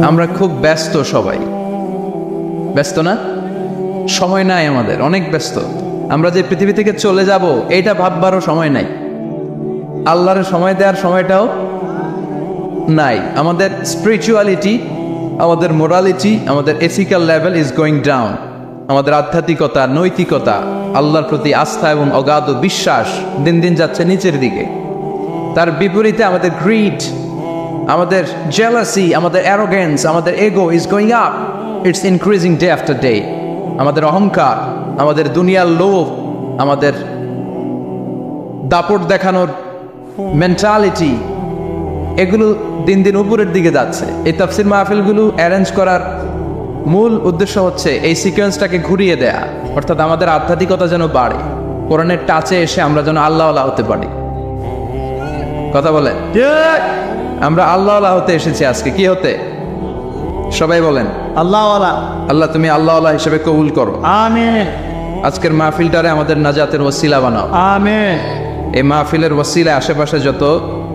আমরা খুব ব্যস্ত, সবাই ব্যস্ত না? সময় নাই আমাদের, অনেক ব্যস্ত। আমরা যে পৃথিবী থেকে চলে যাব এইটা ভাববারও সময় নাই, আল্লাহর সময় দেওয়ার সময়টাও নাই। আমাদের স্পিরিচুয়ালিটি, আমাদের মোরালিটি, আমাদের ethical level is going down. আমাদের আধ্যাত্মিকতা, নৈতিকতা, আল্লাহর প্রতি আস্থা এবং অগাধ বিশ্বাস দিন দিন যাচ্ছে নিচের দিকে। তার বিপরীতে আমাদের গ্রিড, আমাদের জেলাসি, আমাদের অ্যারোগেন্স, আমাদের এগো is going up, it's increasing day after day. আমাদের অহংকার, আমাদের দুনিয়ার লোভ, আমাদের দাপট দেখানোর মেন্টালিটি, এগুলো দিন দিন উপরের দিকে যাচ্ছে। এই তাফসির মাহফিলগুলো অ্যারেঞ্জ করার মূল উদ্দেশ্য হচ্ছে এই সিকোয়েন্সটাকে ঘুরিয়ে দেয়া, অর্থাৎ আমাদের আধ্যাত্মিকতা যেন বাড়ে, কোরআনের টাচে এসে আমরা যেন আল্লাহ আল্লাহ হতে পারি। কথা বলেন, আমরা আল্লাহ আল্লাহ হতে এসেছি আজকে। কি হতে? সবাই বলেন আল্লাহ ওয়ালা। আল্লাহ তুমি আল্লাহ আল্লাহ হিসেবে কবুল করো। আমিন। আজকের মাহফিলটারে আমাদের নাজাতের ওসিলা বানাও। আমিন। এই মাহফিলের ওসিলা আশেপাশে যত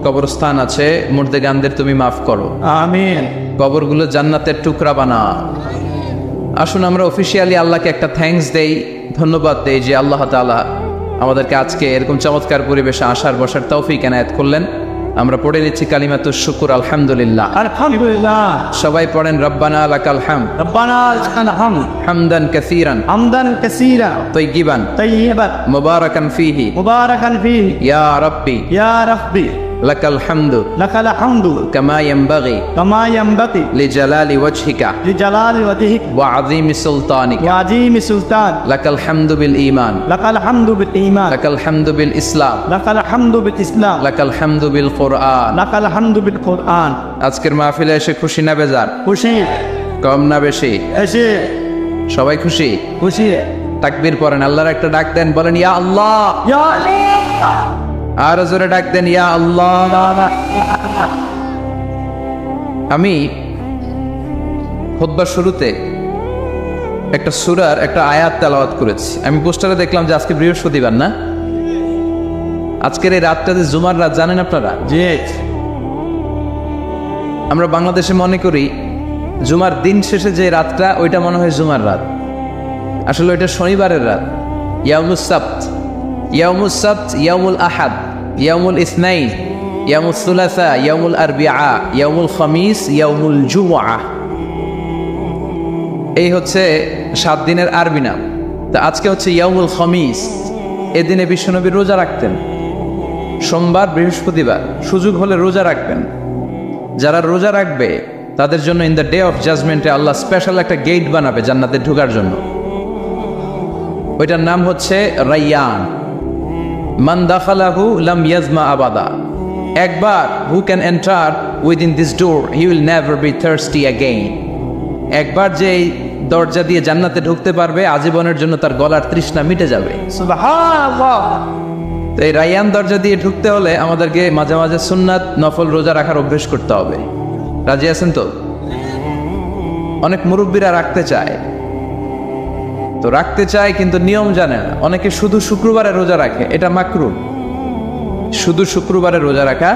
কবরস্থান আছে, মুর্দেগানদের তুমি মাফ করো। আমিন। কবরগুলো জান্নাতের টুকরা বানাও। আসুন আমরা অফিসিয়ালি আল্লাহকে একটা থ্যাঙ্কস দেই, ধন্যবাদ দেই যে আল্লাহ তাআলা আমাদেরকে আজকে এরকম চমৎকার পরিবেশে আসার বসার তৌফিক এনায়েত করলেন। আমরা পড়ে নিচ্ছি কালিমাতুশ শুকর, আলহামদুলিল্লাহ। আলহামদুলিল্লাহ। সবাই পড়েন রব্বানা লাকাল হামদ, রব্বানা লাকাল হামদ, হামদান কাসীরান হামদান কাসীরা, তাইয়িবান তাইয়িবান, মুবারাকান ফীহি, মুবারাকান ফীহি, ইয়া রাব্বি ইয়া রাব্বি, লাকাল হামদু লাকাল হামদু, কামা ইয়ানবাগি কামা ইয়ানবাগি, লিজালালি ওয়াজহিকা লিজালালি ওয়াজহিক, ওয়া আযীমি সুলতানিকা, ওয়া আযীমি সুলতান, লাকাল হামদু বিল ঈমান, লাকাল হামদু বিল ঈমান, লাকাল হামদু বিল ইসলাম, লাকাল হামদু বিল ইসলাম, লাকাল হামদু বিল কুরআন। লাকাল হামদু বিল কুরআন। আজকের মাহফিলে এসে খুশি না বেজার? খুশি। কম না বেশি? এসে সবাই খুশি? খুশি। তাকবীর পড়েন, আল্লাহর একটা ডাক দেন, বলেন ইয়া আল্লাহ। ইয়া আল্লাহ। আর জোরে ডাক দেন, ইয়া আল্লাহ। আমি খুতবার শুরুতে একটা সূরার একটা আয়াত তেলাওয়াত করেছি। আমি পোস্টারে দেখলাম যে আজকে বৃহস্পতিবার না, আজকের এই রাতটা যে জুমার রাত, জানেন আপনারা? জি। আমরা বাংলাদেশে মনে করি জুমার দিন শেষে যে রাতটা, ওইটা মনে হয় জুমার রাত। আসলে ওইটা শনিবারের রাত। ইয়াউমুস সাবত, ইয়াউমুস সাবত, ইয়াউমুল আহাদ, ইয়াউমুল ইসনাইন, ইয়াউমুল সুলাসা, ইয়াউমুল আরবিআ, ইয়াউমুল খামিস, ইয়াউমুল জুমআ। এই হচ্ছে 7 দিনের আরবি নাম। তা আজকে হচ্ছে ইয়াউমুল খামিস। এদিনে বিশ্বনবী রোজা রাখতেন, সোমবার, বৃহস্পতিবার। সুযোগ হলে রোজা রাখবেন। যারা রোজা রাখবে তাদের জন্য ইন দ্য ডে অফ জাজমেন্টে আল্লাহ স্পেশাল একটা গেট বানাবে জান্নাতে ঢোকার জন্য। ওইটার নাম হচ্ছে রাইয়ান। মান দাখালাহু লাম ইয়াজমা আবাদা। একবার who can enter within this door he will never be thirsty again. একবার যে এই দরজা দিয়ে জান্নাতে ঢুকতে পারবে, আজীবনের জন্য তার গলার তৃষ্ণা মিটে যাবে। সুবহানাল্লাহ। তো এই রাইয়ান দরজা দিয়ে ঢুকতে হলে আমাদেরকে মাঝে মাঝে সুন্নাত নফল রোজা রাখার অভ্যেস করতে হবে। রাজি আছেন তো? অনেক মুরব্বীরা রাখতে চায়, তো রাখতে চায় কিন্তু নিয়ম জানে না। অনেকে শুধু শুক্রবারে রোজা রাখে, এটা মাকরু। শুধু শুক্রবারে রোজা রাখা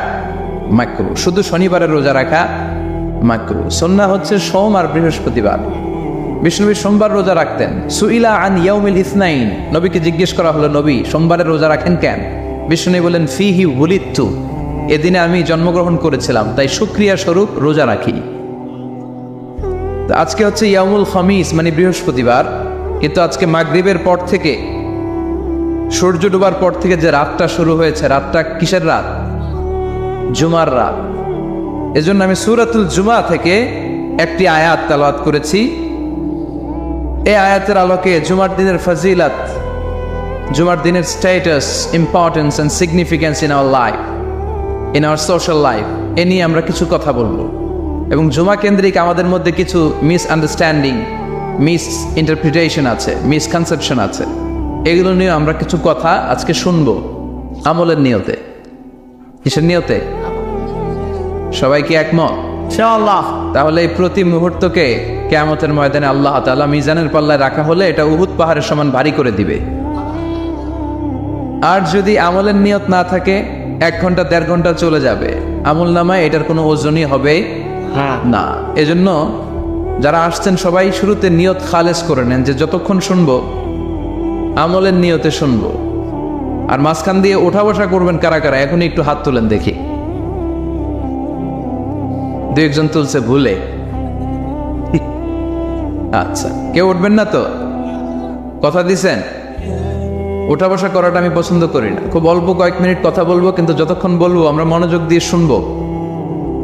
মাকরু, শুধু শনিবারে রোজা রাখা মাকরু। সুন্নাহ হচ্ছে সোম আর বৃহস্পতিবার। বিষ্ণুনবী সোমবার রোজা রাখতেন। সুইলা আন ইয়াউমিল ইসনাইন, নবীকে জিজ্ঞেস করা হলো, নবী সোমবারে রোজা রাখেন কেন? বিষ্ণুনবী বলেন, ফিহি উলিদতু, এদিনে আমি জন্মগ্রহণ করেছিলাম, তাই শুকরিয়া স্বরূপ রোজা রাখি। তো আজকে হচ্ছে ইয়াউমুল খামিস, মানে বৃহস্পতিবার। কিন্তু আজকে মাগরিবের পর থেকে, সূর্য ডোবার পর থেকে যে রাতটা শুরু হয়েছে, রাতটা কিসের রাত? জুমার রাত। এজন্য আমি সূরাতুল জুমা থেকে একটি আয়াত তেলাওয়াত করেছি। এই আয়াতের আলোকে জুমার দিনের ফজিলত, জুমার দিনের status, importance and significance in our life, in our social life, এ নিয়ে আমরা কিছু কথা বলবো। এবং জুমা কেন্দ্রিক আমাদের মধ্যে কিছু মিসআন্ডারস্ট্যান্ডিং, মিস ইন্টারপ্রিটেশন আছে, মিসকনসেপশন আছে। এগুলো নিয়ে আমরা কিছু কথা আজকে শুনবো আমলের নিয়তে। কিসের নিয়তে? সবাই কি একমত? ইনশাআল্লাহ। তাহলে এই প্রতি মুহূর্তকে কিয়ামতের ময়দানে আল্লাহ তাআলা মিজানের পাল্লায় রাখা হলে এটা উহুদ পাহাড়ের সমান ভারী করে দিবে। আর যদি আমলের নিয়ত না থাকে, 1 ঘন্টা 1.5 ঘন্টা চলে যাবে, আমল নামায় এটার কোনো ওজনই হবে হ্যাঁ না। এজন্য যারা আসছেন সবাই শুরুতে নিয়ত খালেস করে নেন যে যতক্ষণ শুনবো আমলের নিয়তে শুনবো। আর মাঝখান দিয়ে ওঠা বসা করবেন কারা কারা, এখনই একটু হাত তুলেন দেখি। দু একজন তুলছে ভুলে। আচ্ছা, কেউ উঠবেন না তো? কথা দিছেন? ওঠা বসা করাটা আমি পছন্দ করি না। খুব অল্প কয়েক মিনিট কথা বলবো, কিন্তু যতক্ষণ বলবো আমরা মনোযোগ দিয়ে শুনবো।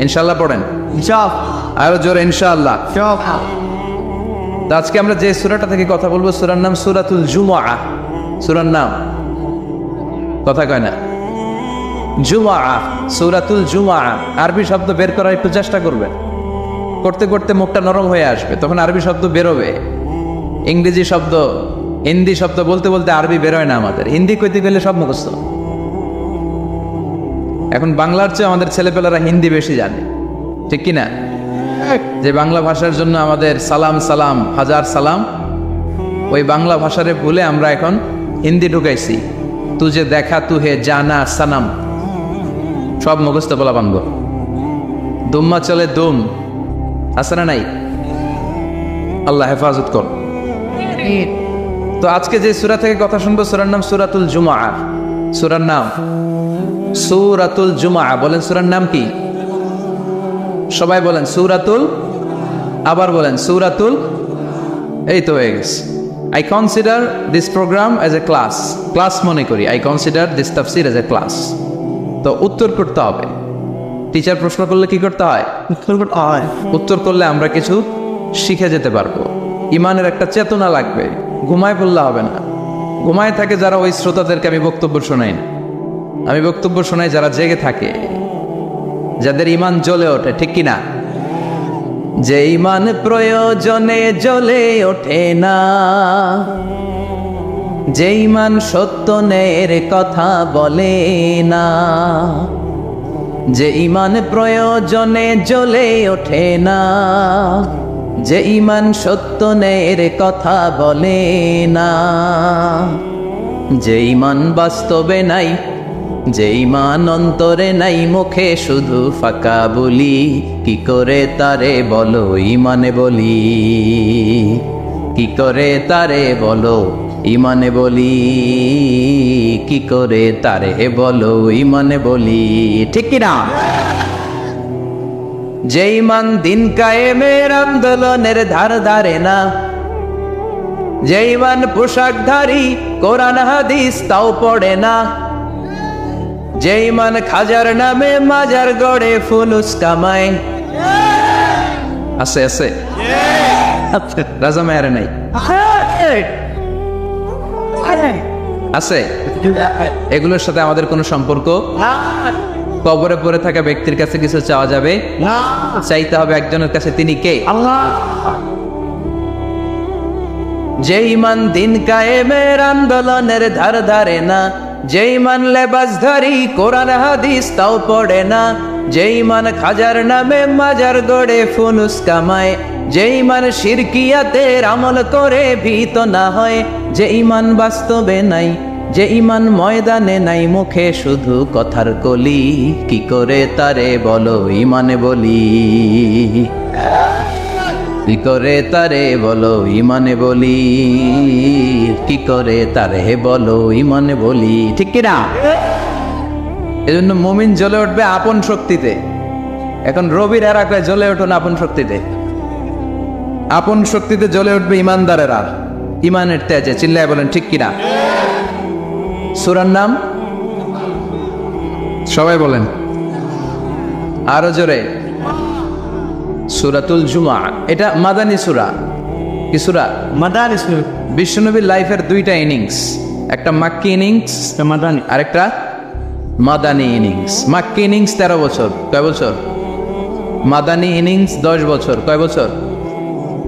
ইনশাল্লাহ পড়েন, চপ আরো জোরে ইনশাআল্লাহ। চপ তো আজকে আমরা যে সূরাটা থেকে কথা বলবো, সূরার নাম সূরাতুল জুমআহ। সূরার নাম কথা কয় না, জুমআহ, সূরাতুল জুমআহ। আরবি শব্দ বের করার একটু চেষ্টা করবেন, করতে করতে মুখটা নরম হয়ে আসবে, তখন আরবি শব্দ বেরোবে। ইংরেজি শব্দ, হিন্দি শব্দ বলতে বলতে আরবি বেরোয় না আমাদের। হিন্দি কইতে গেলে সব মুখস্থ। এখন বাংলার চেয়ে আমাদের ছেলেপেলেরা হিন্দি বেশি জানে, ঠিক কি না? যে বাংলা ভাষার জন্য আমাদের সালাম সালাম হাজার সালাম, ওই বাংলা ভাষারে ভুলে আমরা এখন হিন্দি ঢুকাইছি। তুজে দেখা তু হে জানা সানাম, সব মুখস্থ বলা বাঙ্গ। দুম্মা চলে দুম, আছে না নাই? আল্লাহ হেফাজত কর। তো আজকে যে সূরা থেকে কথা শুনবো, সূরার নাম সূরাতুল জুমআহ। সূরার নাম সূরাতুল জুমআহ। বলেন সূরার নাম কি? সবাই বলেন সূরাতুল, আবার বলেন সূরাতুল। এই তো হয়ে গেছে। I consider this program as a class. Class মনে করি। আই কনসিডার দিস তাফসির অ্যাজ এ ক্লাস। তো উত্তর করতে হবে। টিচার প্রশ্ন করলে কি করতে হয়? উত্তর করলে আমরা কিছু শিখে যেতে পারবো। ইমানের একটা চেতনা লাগবে। ঘুমায় পড়লে হবে না। ঘুমায় থাকে যারা, ওই শ্রোতাদেরকে আমি বক্তব্য শোনাই না। আমি বক্তব্য শোনাই যারা জেগে থাকে, যাদের ইমান জ্বলে ওঠে, ঠিক কিনা? যে ইমান প্রয়োজনে জ্বলে ওঠে না, যে ইমান সত্য ন্যায়ের কথা বলে না, যে ইমান প্রয়োজনে জ্বলে ওঠে না, যে ইমান সত্য ন্যায়ের কথা বলে না, যে ইমান বাস্তবে নাই, যে ইমান অন্তরে নাই, মুখে শুধু ফাঁকা বলি, কি করে তারে বলো ইমানে বলি, কি করে তারে বলো ইমানে বলি, কি করে তারে বলো ইমানে বলি, ঠিক কিনা? যে ইমান দিন কায়েমের আন্দোলনের ধার ধারে না, যে ইমান পোশাকধারী কোরআন হাদিস তাও পড়ে না, যে ইমান খাজার নামে মাজার গড়ে ফুলুস কামায়। আছে আছে রাজা মায়ারে নাই? আছে। এগুলোর সাথে আমাদের কোনো সম্পর্ক? কবরে পড়ে থাকা ব্যক্তির কাছে কিছু চাওয়া যাবে না, চাইতে হবে একজনের কাছে। তিনি কে? আল্লাহ। যে ইমান দিন কায়েমের আন্দোলনের ধার ধারে না, যে ইমান লেবাসধারী কোরআন হাদিস তাও পড়ে না, যে ইমান খাজার নামে মাজার গড়ে ফুলুস কামায়, যে ইমান শিরকিয়াতের আমল করে ভীত না হয়, যে ইমান বাস্তবে নাই, যে ইমান ময়দানে নাই, মুখে শুধু কথার কলি, কি করে তারে বলো ইমানে বলি, কি করে তারে বলো ইমানে বলি, কি করে তারে বলো ইমানে বলি, ঠিক কিনা? এজন্য মুমিন জ্বলে উঠবে আপন শক্তিতে। এখন রবির এরাকায় জ্বলে উঠুন আপন শক্তিতে। আপন শক্তিতে জ্বলে উঠবে ইমানদারেরা ইমানের তেজে। চিল্লায় বলেন ঠিক কিনা? সূরার নাম সবাই বলেন আরো জোরে, সূরাতুল জুমআহ। এটা মাদানী সূরা। কি সূরা? মাদানী সূরা। বিশ্বনবীর লাইফের দুইটা ইনিংস, একটা মাক্কি ইনিংস, মাদানী, আরেকটা মাদানী ইনিংস। মাক্কি ইনিংস 13 বছর। কয় বছর? মাদানী ইনিংস 10 বছর। কয় বছর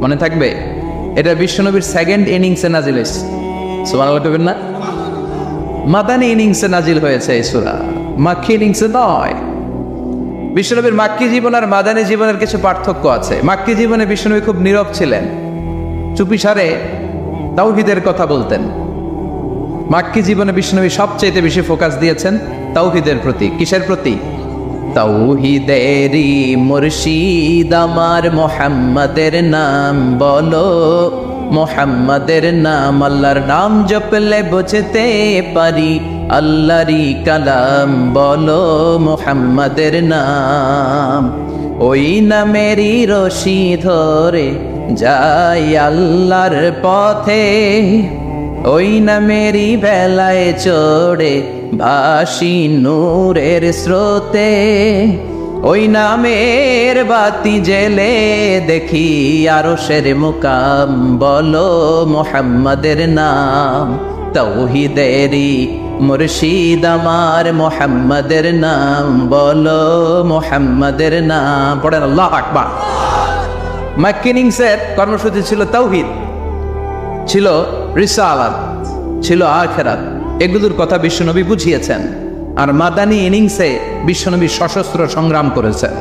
মনে থাকবে? এটা বিশ্বনবীর সেকেন্ড ইনিংসে নাজিল হয়েছে। সুবহানাল্লাহ কইবেন না? মাদানী ইনিংসে নাজিল হয়েছে এই সূরা, মাক্কি ইনিংসে নয়। বিশ্বনবীর মাক্কি জীবন আর মাদানী জীবনের কিছু পার্থক্য আছে। মাক্কি জীবনে বিশ্বনবী খুব নীরব ছিলেন, চুপিসারে তাওহীদের কথা বলতেন। মাক্কি জীবনে বিশ্বনবী সবচেয়ে বেশি ফোকাস দিয়েছেন তাওহীদের প্রতি। কিসের প্রতি? তাওহীদেরই মুর্শিদ আমার মোহাম্মদের নাম বলো, মোহাম্মদের নাম। আল্লাহর নাম জপলে বুঝতে পারি আল্লাহরই কালাম বলো, মোহাম্মদের নাম। ওই নামেরই রশি ধরে যাই আল্লাহর পথে, ওই নামেরই ভেলায় চড়ে ভাসি নূরের স্রোতে। ওই নামের বাতি জেলে দেখি আরশের মুকাম বলো, মোহাম্মদের নাম। তাওহীদেরই মুর্শিদ আমার মোহাম্মদের নাম বলো, মোহাম্মদের নাম। পড়েন আল্লাহু আকবার। মাক্কি ইনিংসের কর্মসূচি ছিল তাওহীদ, ছিল রিসালাত, ছিল আখিরাত। এগুলোর কথা বিশ্বনবী বুঝিয়েছেন। আর মাদানী ইনিংসে বিশ্বনবী সশস্ত্র সংগ্রাম করেছেন।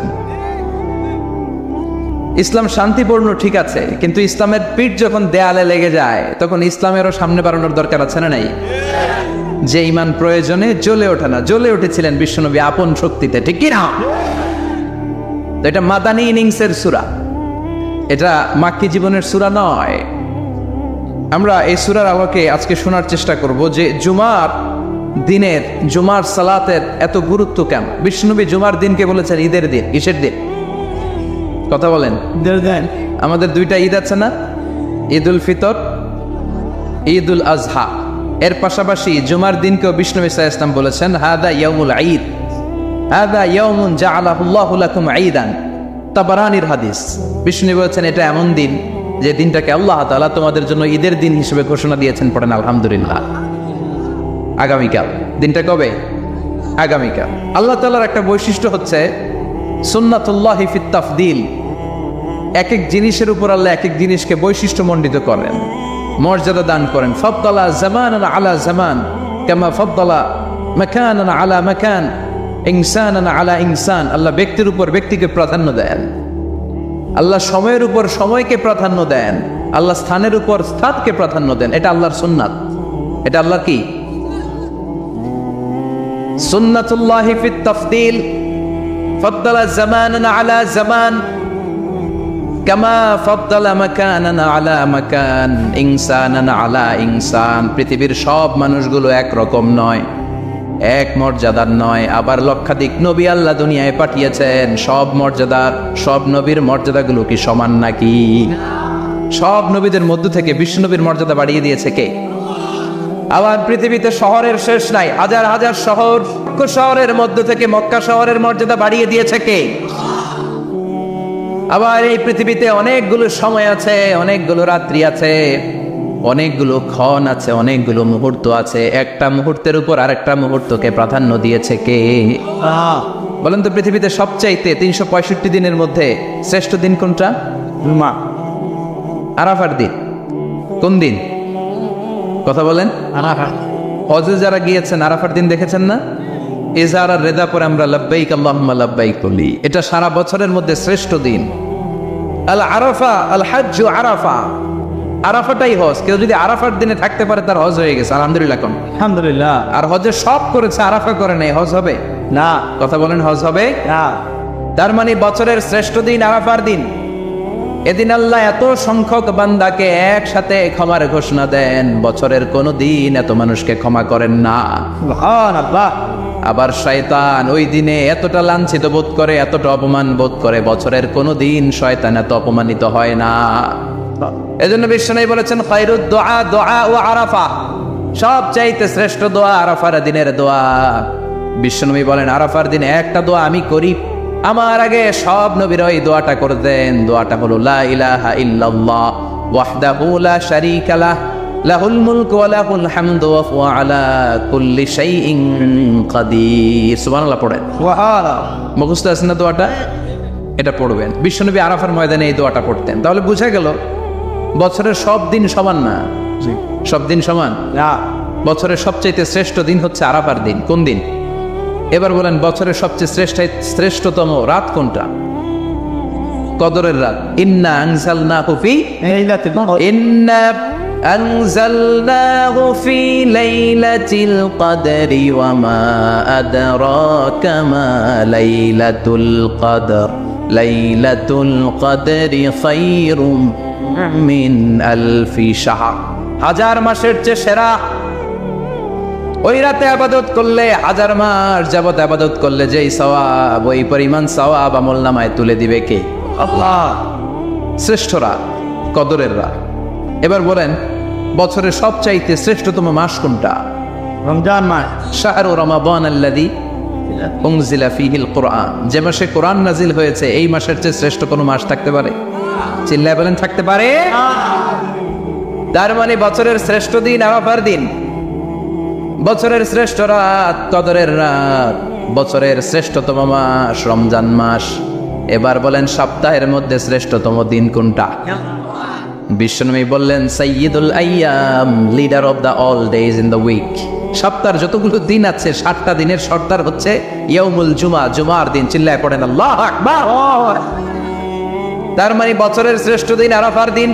ইসলাম শান্তিপূর্ণ ঠিক আছে, কিন্তু ইসলামের পিঠ যখন দেয়ালে লেগে যায় তখন ইসলামেরও সামনে বাড়ানোর দরকার আছে না নাই? যে ইমান প্রয়োজনে জ্বলে ওঠে না, জ্বলে উঠেছিলেন বিশ্বনবী আপন শক্তিতে, ঠিক কি না? তো এটা মাদানী ইনিংসের সূরা, এটা মাক্কি জীবনের সূরা নয়। আমরা এই সূরার আলোকে আজকে শোনার চেষ্টা করব যে জুমার দিনের, জুমার সালাতের এত গুরুত্ব কেন। বিশ্বনবী জুমার দিনকে বলেছেন ঈদের দিন। কিসের দিন? কথা বলেন। আমাদের দুইটা ঈদ আছে না, ঈদ উল ফিতর, ঈদ উল আজহা। এর পাশাপাশি জুমার দিনকেও বিশ্বনবী সাল্লাল্লাহু আলাইহি ওয়াসাল্লাম বলেছেন হাদা ইয়াউমুল ঈদ, হাদা ইয়াউমুন জাআলাহুল্লাহু লাকুম ঈদান। তাবারানির হাদিস। বিশ্বনবী বলেছেন এটা এমন দিন যে দিনটাকে আল্লাহ তাআলা তোমাদের জন্য ঈদের দিন হিসেবে ঘোষণা দিয়েছেন। পড়েন আলহামদুলিল্লাহ। আগামীকাল। দিনটা কবে? আগামীকাল। আল্লাহ তাআলার একটা বৈশিষ্ট্য হচ্ছে সুন্নাতুল্লাহি ফিত তাফদিল। এক এক জিনিসের উপর আল্লাহ এক এক জিনিসকে বৈশিষ্ট্যমণ্ডিত করেন, মর্যাদা দান করেন। ফাদ্দালা জামানান আলা জামান কামা ফাদ্দালা মাকানান আলা মাকান, ইনসানান আলা ইনসান। আল্লাহ ব্যক্তির উপর ব্যক্তিকে প্রাধান্য দেন, আল্লাহ সময়ের উপর সময়কে প্রাধান্য দেন, আল্লাহ স্থানের উপর স্থানকে প্রাধান্য দেন। এটা আল্লাহর সুন্নাত। এটা আল্লাহর কি? সুন্নাতুল্লাহি ফিত তাফদিল। ফাদ্দালা জামানান আলা জামান কামা ফাদ্দালা মাকানান আলা মাকান, ইনসানান আলা ইনসান। পৃথিবীর সব মানুষগুলো এক রকম নয়, এক মর্যাদার নয়। আবার লক্ষাধিক নবী আল্লাহ দুনিয়ায় পাঠিয়েছেন, সব মর্যাদার, সব নবীর মর্যাদাগুলো কি সমান নাকি? সব নবীদের মধ্য থেকে বিশ্বনবীর মর্যাদা বাড়িয়ে দিয়েছে কে? আবার পৃথিবীতে শহরের শেষ নাই, হাজার হাজার শহর, শহরের মধ্য থেকে মক্কা শহরের মর্যাদা বাড়িয়ে দিয়েছে কে? আবার এই পৃথিবীতে অনেকগুলো সময় আছে, অনেকগুলো রাত্রি আছে, অনেকগুলো ক্ষণ আছে, অনেকগুলো মুহূর্ত আছে। একটা মুহূর্তের উপর আরেকটা মুহূর্তকে প্রাধান্য দিয়েছে কে? বলেন তো, পৃথিবীতে সবচাইতে 365 দিনের মধ্যে শ্রেষ্ঠ দিন কোনটা? জুমা। আরাফার দিন। কোন দিন? কথা বলেন। আরাফা। হজে যারা গিয়েছেন আরাফার দিন দেখেছেন না? ইজহার আর রেদা পরে আমরা লাব্বাইক আল্লাহুম্মা লাব্বাইক বলি। এটা সারা বছরের মধ্যে শ্রেষ্ঠ দিন। আল আরাফা আল হাজ্জু আরাফা। আরাফাটাই হজ। কেউ যদি আরাফার দিনে থাকতে পারে তার হজ হয়ে গেছে, আলহামদুলিল্লাহ। কোন আলহামদুলিল্লাহ। আর হজে সব করেছে, আরাফা করে নাই, হজ হবে না। কথা বলেন, হজ হবে না। তার মানে বছরের শ্রেষ্ঠ দিন আরাফার দিন। এদিন আল্লাহ এত সংখ্যক বান্দাকে একসাথে ক্ষমার ঘোষণা দেন, বছরের কোন দিন এত মানুষকে ক্ষমা করেন না। সুবহানাল্লাহ। আবার শয়তান ওই দিনে এতটা লাঞ্ছিত বোধ করে, এতটা অপমান বোধ করে, বছরের কোন দিন শয়তান এত অপমানিত হয় না। এজন্য বিশ্বনবী বলেছেন খায়রুদ দুআ দুআ ও আরাফা। সব চাইতে শ্রেষ্ঠ দোয়া আরাফার দিনের দোয়া। বিশ্বনবী বলেন আরাফার দিনে একটা দোয়া আমি করি, আমার আগে সব নবীরা ওই দোয়াটা করতেন। দোয়াটা হলো লা ইলাহা ইল্লাল্লাহ ওয়াহদাহু লা শারীকা লাহ লাহুল মুলকু ওয়া লাহুল হামদু ওয়া হুয়া আলা কুল্লি শাইইন কাদির। সুবহানাল্লাহ পড়েন। সুবহানাল্লাহ। মুখস্থ আছে না দোয়াটা? এটা পড়বেন। বিশ্বনবী আরাফার ময়দানে এই দোয়াটা পড়তেন। তাহলে বোঝা গেল বছরের সব দিন সমান না। সব দিন সমান না। বছরের সবচেয়ে শ্রেষ্ঠ দিন হচ্ছে আরাফার দিন। কোন দিন? এবার বলেন বছরের সবচেয়ে শ্রেষ্ঠতম রাত কোনটা? কদরের রাত। ইন্না আনজালনাহু ফি লাইলাতুল কদর। ইন্না أنزلناه في ليلة القدر وما أدراك ما ليلة القدر ليلة القدر خير من ألف شهر হাজার মাসের চেয়ে সেরা ওই রাতে আবাদত করলে হাজার মাস যাবত আবাদত করলে যেই সওয়াব ওই পরিমাণ সওয়াব আমলনামায় তুলে দিবে কে? আল্লাহ। শ্রেষ্ঠ রাত, কদরের রাত। এবার বলেন বছরের সবচাইতে শ্রেষ্ঠতম মাস কোনটা? রমজান মাস। শাহরু রমাদান আল্লাযী উনজিলা ফীহিল কুরআন, যে মাসে কোরআন নাজিল হয়েছে এই মাসের চেয়ে শ্রেষ্ঠ কোনো মাস থাকতে পারে? চিল্লায় বলেন থাকতে পারে? তার মানে বছরের শ্রেষ্ঠ দিন আরাফার দিন, বছরের শ্রেষ্ঠ রাত কদরের রাত, বছরের শ্রেষ্ঠতম মাস রমজান মাস। এবার বলেন সপ্তাহের মধ্যে শ্রেষ্ঠতম দিন কোনটা? বিশ্বনবী বললেন সাইয়্যিদুল আইয়াম, leader of the all days in the week. সপ্তাহের যতগুলো দিন আছে 7টা দিনের সর্দার হচ্ছে ইয়াউমুল জুমা, জুমার দিন। চিল্লায় পড়েন আল্লাহু আকবার। তার মানে বছরের শ্রেষ্ঠ দিন আরাফার দিন,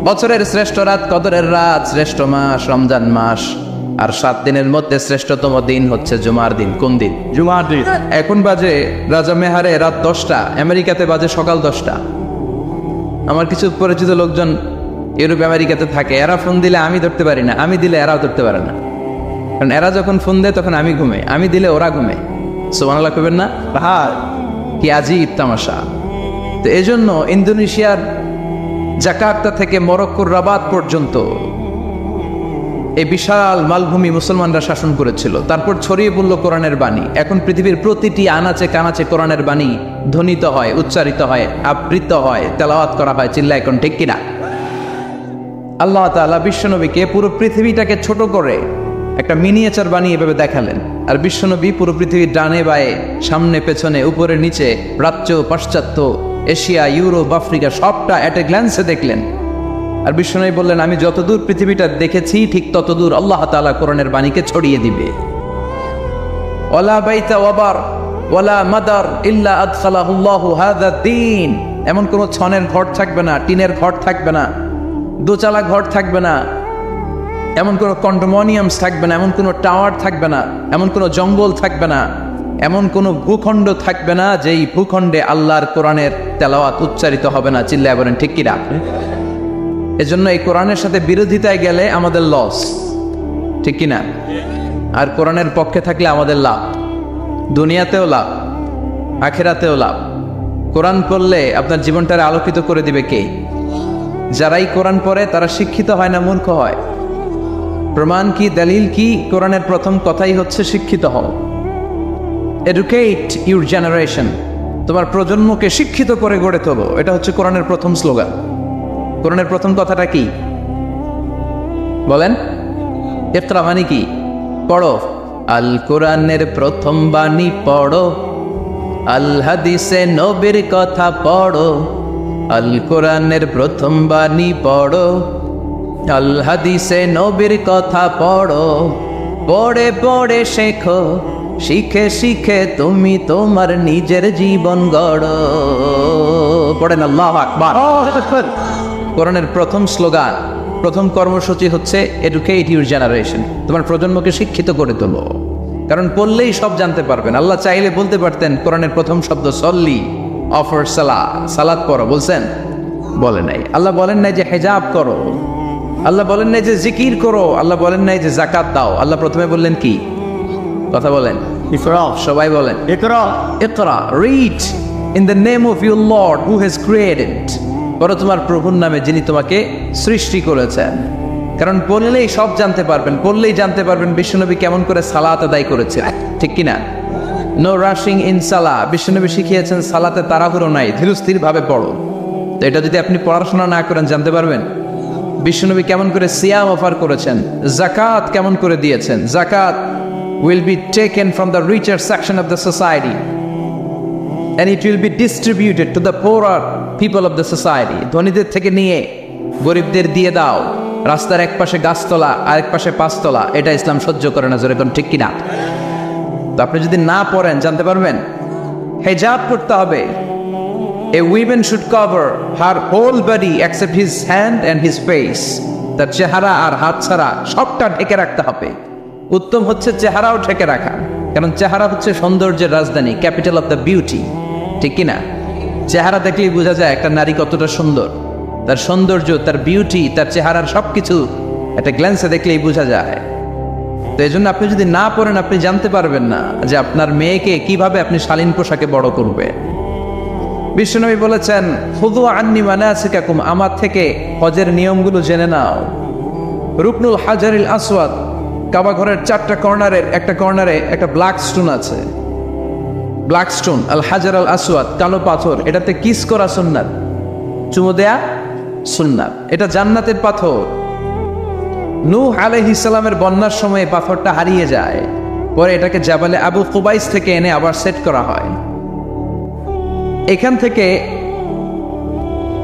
বছরের শ্রেষ্ঠ রাত কদরের রাত, শ্রেষ্ঠ মাস রমজান মাস, আর 7 দিনের মধ্যে শ্রেষ্ঠতম দিন হচ্ছে জুমার দিন। কোন দিন? জুমার দিন। এখন বাজে রাজা মেহারে রাত 10টা, আমেরিকাতে বাজে সকাল 10টা। আমার কিছু পরিচিত লোকজন ইউরোপ আমেরিকাতে থাকে, এরা ফোন দিলে আমি ধরতে পারি না, আমি দিলে এরাও ধরতে পারে না। কারণ এরা যখন ফোন দেয় তখন আমি ঘুমে, আমি দিলে ওরা ঘুমে। সুবহানাল্লাহ কইবেন না? ভাই কি আজীব তামাশা। তো এজন্য ইন্দোনেশিয়ার জাকার্তা থেকে মরক্কোর রাবাত পর্যন্ত এই বিশাল মালভূমি মুসলমানরা শাসন করেছিল। তারপর ছড়িয়ে পড়ল কোরআনের বাণী। এখন পৃথিবীর প্রতিটি আনাচে কানাচে কোরআনের বাণী ধ্বনিত হয়, উচ্চারিত হয়, আবৃত্ত হয়, তেলাওয়াত করা হয়। চিল্লা এখন ঠিক কিনা? আল্লাহ তাআলা বিশ্বনবীকে পুরো পৃথিবীটাকে ছোট করে একটা মিনিয়েচার বানিয়ে এভাবে দেখালেন। আর বিশ্বনবী পুরো পৃথিবীর ডানে বায়ে, সামনে পেছনে, উপরে নিচে, প্রাচ্য পাশ্চাত্য, এশিয়া, ইউরোপ, আফ্রিকা সবটা অ্যাট এ গ্ল্যান্সে দেখলেন। আর বিশ্বনবী বললেন আমি যতদূর পৃথিবীটা দেখেছি ঠিক ততদূর আল্লাহ তাআলা কোরআনের বাণীকে ছড়িয়ে দিবে। ওয়ালা বাইতা ওয়াবার ওয়ালা মাদার ইল্লা আদখালাহুল্লাহু হাযা দ্বীন, এমন কোনো ছনের ঘর থাকবে না, টিনের ঘর থাকবে না, দোচালা ঘর থাকবে না, এমন কোনো কন্ডোমিনিয়ামস থাকবে না, এমন কোনো টাওয়ার থাকবে না, এমন কোনো জঙ্গল থাকবে না, এমন কোনো ভূখণ্ড থাকবে না যেই ভূখণ্ডে আল্লাহর কোরআনের তেলাওয়াত উচ্চারিত হবে না। চিল্লায় বলেন ঠিক কিনা? এজন্য এই কোরআনের সাথে বিরোধিতায় গেলে আমাদের লস, ঠিক কিনা? আর কোরআনের পক্ষে থাকলে আমাদের লাভ, দুনিয়াতেও লাভ, আখিরাতেও লাভ। কোরআন পড়লে আপনার জীবনটারে আলোকিত করে দিবে কে? যারাই কোরআন পড়ে তারা শিক্ষিত হয় না মূর্খ হয়। প্রমাণ কি, দলিল কি? কোরআনের প্রথম কথাই হচ্ছে শিক্ষিত হও। এডুকেট ইউর জেনারেশন, তোমার প্রজন্মকে শিক্ষিত করে গড়ে তোলো। এটা হচ্ছে কোরআনের প্রথম স্লোগান। কোরআনের প্রথম কথাটা কি বলেন? ইকরা মানে কি? পড়ো। আল কোরআনের প্রথম বাণী পড়ো, আল হাদিসে নবীর কথা পড়ো। আল কোরআনের প্রথম বাণী পড়ো, আল হাদিসে নবীর কথা পড়ো। পড়ে পড়ে শেখো, শিখে শিখে তুমি তোমার নিজের জীবন গড়ো। পড়েন আল্লাহু আকবার। কোরআনের প্রথম স্লোগান, প্রথম কর্মসূচি হচ্ছে এডুকেট ইউর জেনারেশন, তোমার প্রজন্মকে শিক্ষিত করে তোলো। কারণ পড়লেই সব জানতে পারবেন। আল্লাহ চাইলে বলতে পারতেন কোরআনের প্রথম শব্দ সল্লি, অফার সালাত, সালাত পড়ো, বলছেন? বলে নাই। আল্লাহ বলেন নাই যে হিজাব করো, আল্লাহ বলেন নাই যে জিকির করো, আল্লাহ বলেন নাই যে যাকাত দাও। আল্লাহ প্রথমে বললেন কি? কথা বলেন, ইকরা। সবাই বলেন ইকরা। ইকরা, read in the name of your lord who has created, পড়ো তোমার প্রভুর নামে যিনি তোমাকে সৃষ্টি করেছেন। কারণ পড়লেই সব জানতে পারবেন, পড়লেই জানতে পারবেন বিশ্বনবী কেমন করে সালাত আদায় করেছেন, ঠিক কিনা? নো রাশিং ইন সালাহ, বিশ্বনবী শিখিয়েছেন সালাতে তাড়াহুড়ো নাই, ধীরস্থির ভাবে পড়ো। তো এটা যদি আপনি পড়াশোনা না করেন জানতে পারবেন? বিশ্বনবী কেমন করে সিয়াম অফার করেছেন, জাকাত কেমন করে দিয়েছেন। জাকাত will be taken from the richer section of the society and it will be distributed to the poorer people of the society. ধনীদের থেকে নিয়ে গরিবদের দিয়ে দাও। রাস্তার এক পাশে গাছতলা আর এক পাশে পাঁচতলা, এটা ইসলাম সহ্য করে না। যেরকম ঠিক কিনা? তো আপনি যদি না পড়েন জানতে পারবেন? হিজাব করতে হবে। A woman should cover her whole body except his hand and his face. তার চেহারা আর হাত ছাড়া সবটা ঢেকে রাখতে হবে। উত্তম হচ্ছে চেহারাও ঢেকে রাখা, কারণ চেহারা হচ্ছে সৌন্দর্যের রাজধানী, ক্যাপিটাল অফ দ্য বিউটি, ঠিক কিনা? চেহারা দেখলেই বোঝা যায় একটা নারী কতটা সুন্দর, তার সৌন্দর্য, তার বিউটি, তার চেহারার সবকিছু একটা গ্ল্যান্সে দেখলেই বোঝা যায়। তো এই জন্য আপনি যদি না পড়েন আপনি জানতে পারবেন না যে আপনার মেয়েকে কিভাবে আপনি শালীন পোশাকে বড় করবে। বিশ্বনবী বলেছেন, খুযু আন্নী মানাসিকাকুম, আমার থেকে হজের নিয়মগুলো জেনে নাও। রুকনুল হাজারিল আসওয়াদ, কাবা ঘরের 4টা কর্নারের একটা কর্নারে একটা ব্ল্যাক স্টোন আছে, ব্ল্যাক স্টোন, আল হাজার আল আসওয়াদ, কালো পাথর, এটাতে কিস করা সুন্নাত, চুমু দেয়া সুন্নাত, এটা জান্নাতের পাথর। নূহ আলাইহিস সালামের বন্যার সময় পাথরটা হারিয়ে যায়, পরে এটাকে জাবালে আবু কুবাইস থেকে এনে আবার সেট করা হয়। এখান থেকে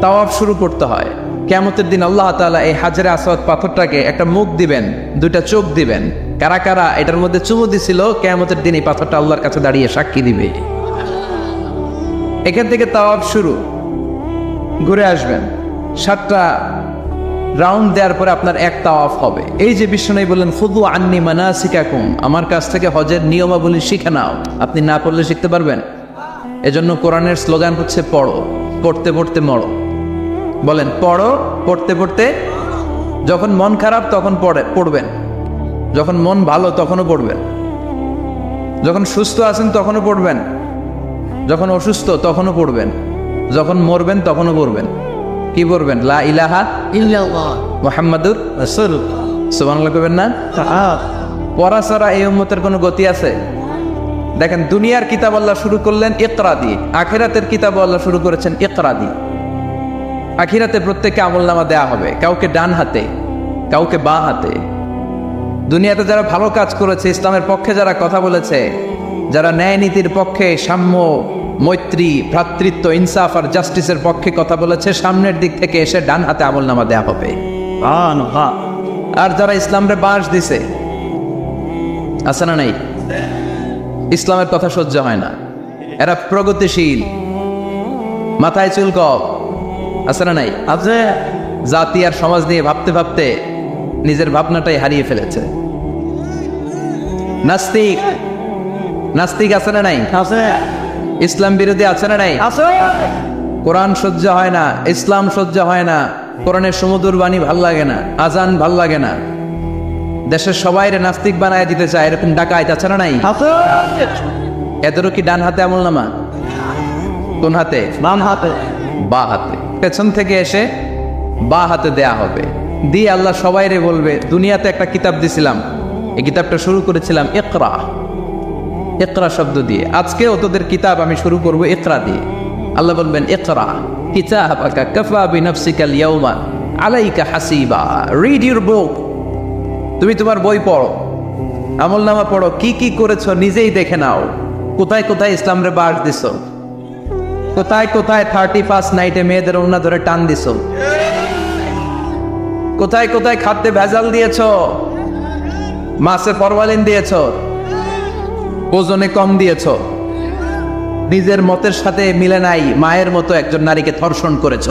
তাওয়াফ শুরু করতে হয়। কিয়ামতের দিন আল্লাহ তাআলা এই হাজারে আসওয়াদ পাথরটাকে একটা মুখ দিবেন, 2টা চোখ দিবেন। কারা কারা এটার মধ্যে চুমু দিছিল কিয়ামতের দিন এই পাথরটা আল্লাহর কাছে দাঁড়িয়ে সাক্ষী দিবে। এখান থেকে তাওয়াফ শুরু, ঘুরে আসবেন, 7টা রাউন্ড দেওয়ার পরে আপনার এক তাওয়াফ হবে। এই যে বিশ্বনবী বললেন, খুযু আন্নী মানাসিকাকুম, আমার কাছ থেকে হজের নিয়মাবলী শিখে নাও। আপনি না পড়লে শিখতে পারবেন? এজন্য কোরআনের স্লোগান হচ্ছে পড়ো, পড়তে পড়তে মরো। বলেন, পড়ো, পড়তে পড়তে। যখন মন খারাপ তখন পড়বেন, যখন মন ভালো তখনও পড়বেন, যখন সুস্থ আছেন তখনও পড়বেন, যখন অসুস্থ তখনও পড়বেন, যখন মরবেন তখনও পড়বেন। কি পড়বেন? লা ইলাহা ইল্লাল্লাহ মুহাম্মাদুর রাসূলুল্লাহ। সুবহানাল্লাহ কইবেন না? পড়া ছাড়া এই উম্মতের কোনো গতি আছে? দেখেন, দুনিয়ার কিতাব আল্লাহ শুরু করলেন ইকরা দিয়ে, আখিরাতের কিতাব আল্লাহ শুরু করেছেন ইকরা দিয়ে। আখিরাতে প্রত্যেককে আমলনামা দেয়া হবে, কাউকে ডান হাতে, কাউকে বাঁ হাতে। দুনিয়াতে যারা ভালো কাজ করেছে, ইসলামের পক্ষে যারা কথা বলেছে, যারা ন্যায় নীতির পক্ষে, সাম্য, মৈত্রী, ভ্রাতৃত্ব, ইনসাফ আর জাস্টিসের পক্ষে কথা বলেছে, সামনের দিক থেকে এসে ডান হাতে আমলনামা দেয়া হবে। আর যারা ইসলামরে বাঁশ দিছে, আছে না নাই? ইসলামের কথা সহ্য হয় না, এরা প্রগতিশীল, মাথায় চুল কম, আছে না নাই? আছে। জাতি আর সমাজ নিয়ে ভাবতে ভাবতে নিজের ভাবনাটাই হারিয়ে ফেলেছে। নাস্তিক, নাস্তিক আছে না নাই? আছে। ইসলাম বিরোধী আছে না নাই? আছে। কোরআন সহ্য হয় না, ইসলাম সহ্য হয় না, কোরআনের সুমধুর বাণী ভাল লাগে না, আজান ভাল লাগে না, দেশের সবাইরে নাস্তিক বানায় দিতে চায়, এরকম ডাকাইত আছে না নাই? আছে। এদেরও কি ডান হাতে আমলনামা? কোন হাতে? বাম হাতে। বা হাতে। পেছন থেকে এসে বা হাতে দেয়া হবে। দিয়ে আল্লাহ সবাইরে বলবে, দুনিয়াতে একটা কিতাব দিছিলাম, এই কিতাবটা শুরু করেছিলাম ইকরা, ইকরা শব্দ দিয়ে। আজকেও তোদের কিতাব আমি শুরু করব ইকরা দিয়ে। আল্লাহ বলবেন, ইকরা কিতাবাকা কাফা বিনাফসিকাল ইয়াউমা আলাইকা হাসিবা, রিড ইউর বুক, তুমি তোমার বই পড়ো, আমলনামা পড়ো, কি কি করেছো নিজেই দেখে নাও। কোথায় কোথায় ইসলামরে বাস দিছো, কোথায় কোথায় 31 নাইটে মেয়েদের ওড়না ধরে টান দিছো, কোথায় কোথায় খাদ্যে ভেজাল দিয়েছ, মাছে ফরমালিন দিয়েছ, ওজনে কম দিয়েছ, নিজের মতের সাথে মিলে নাই মায়ের মতো একজন নারীকে ধর্ষণ করেছ।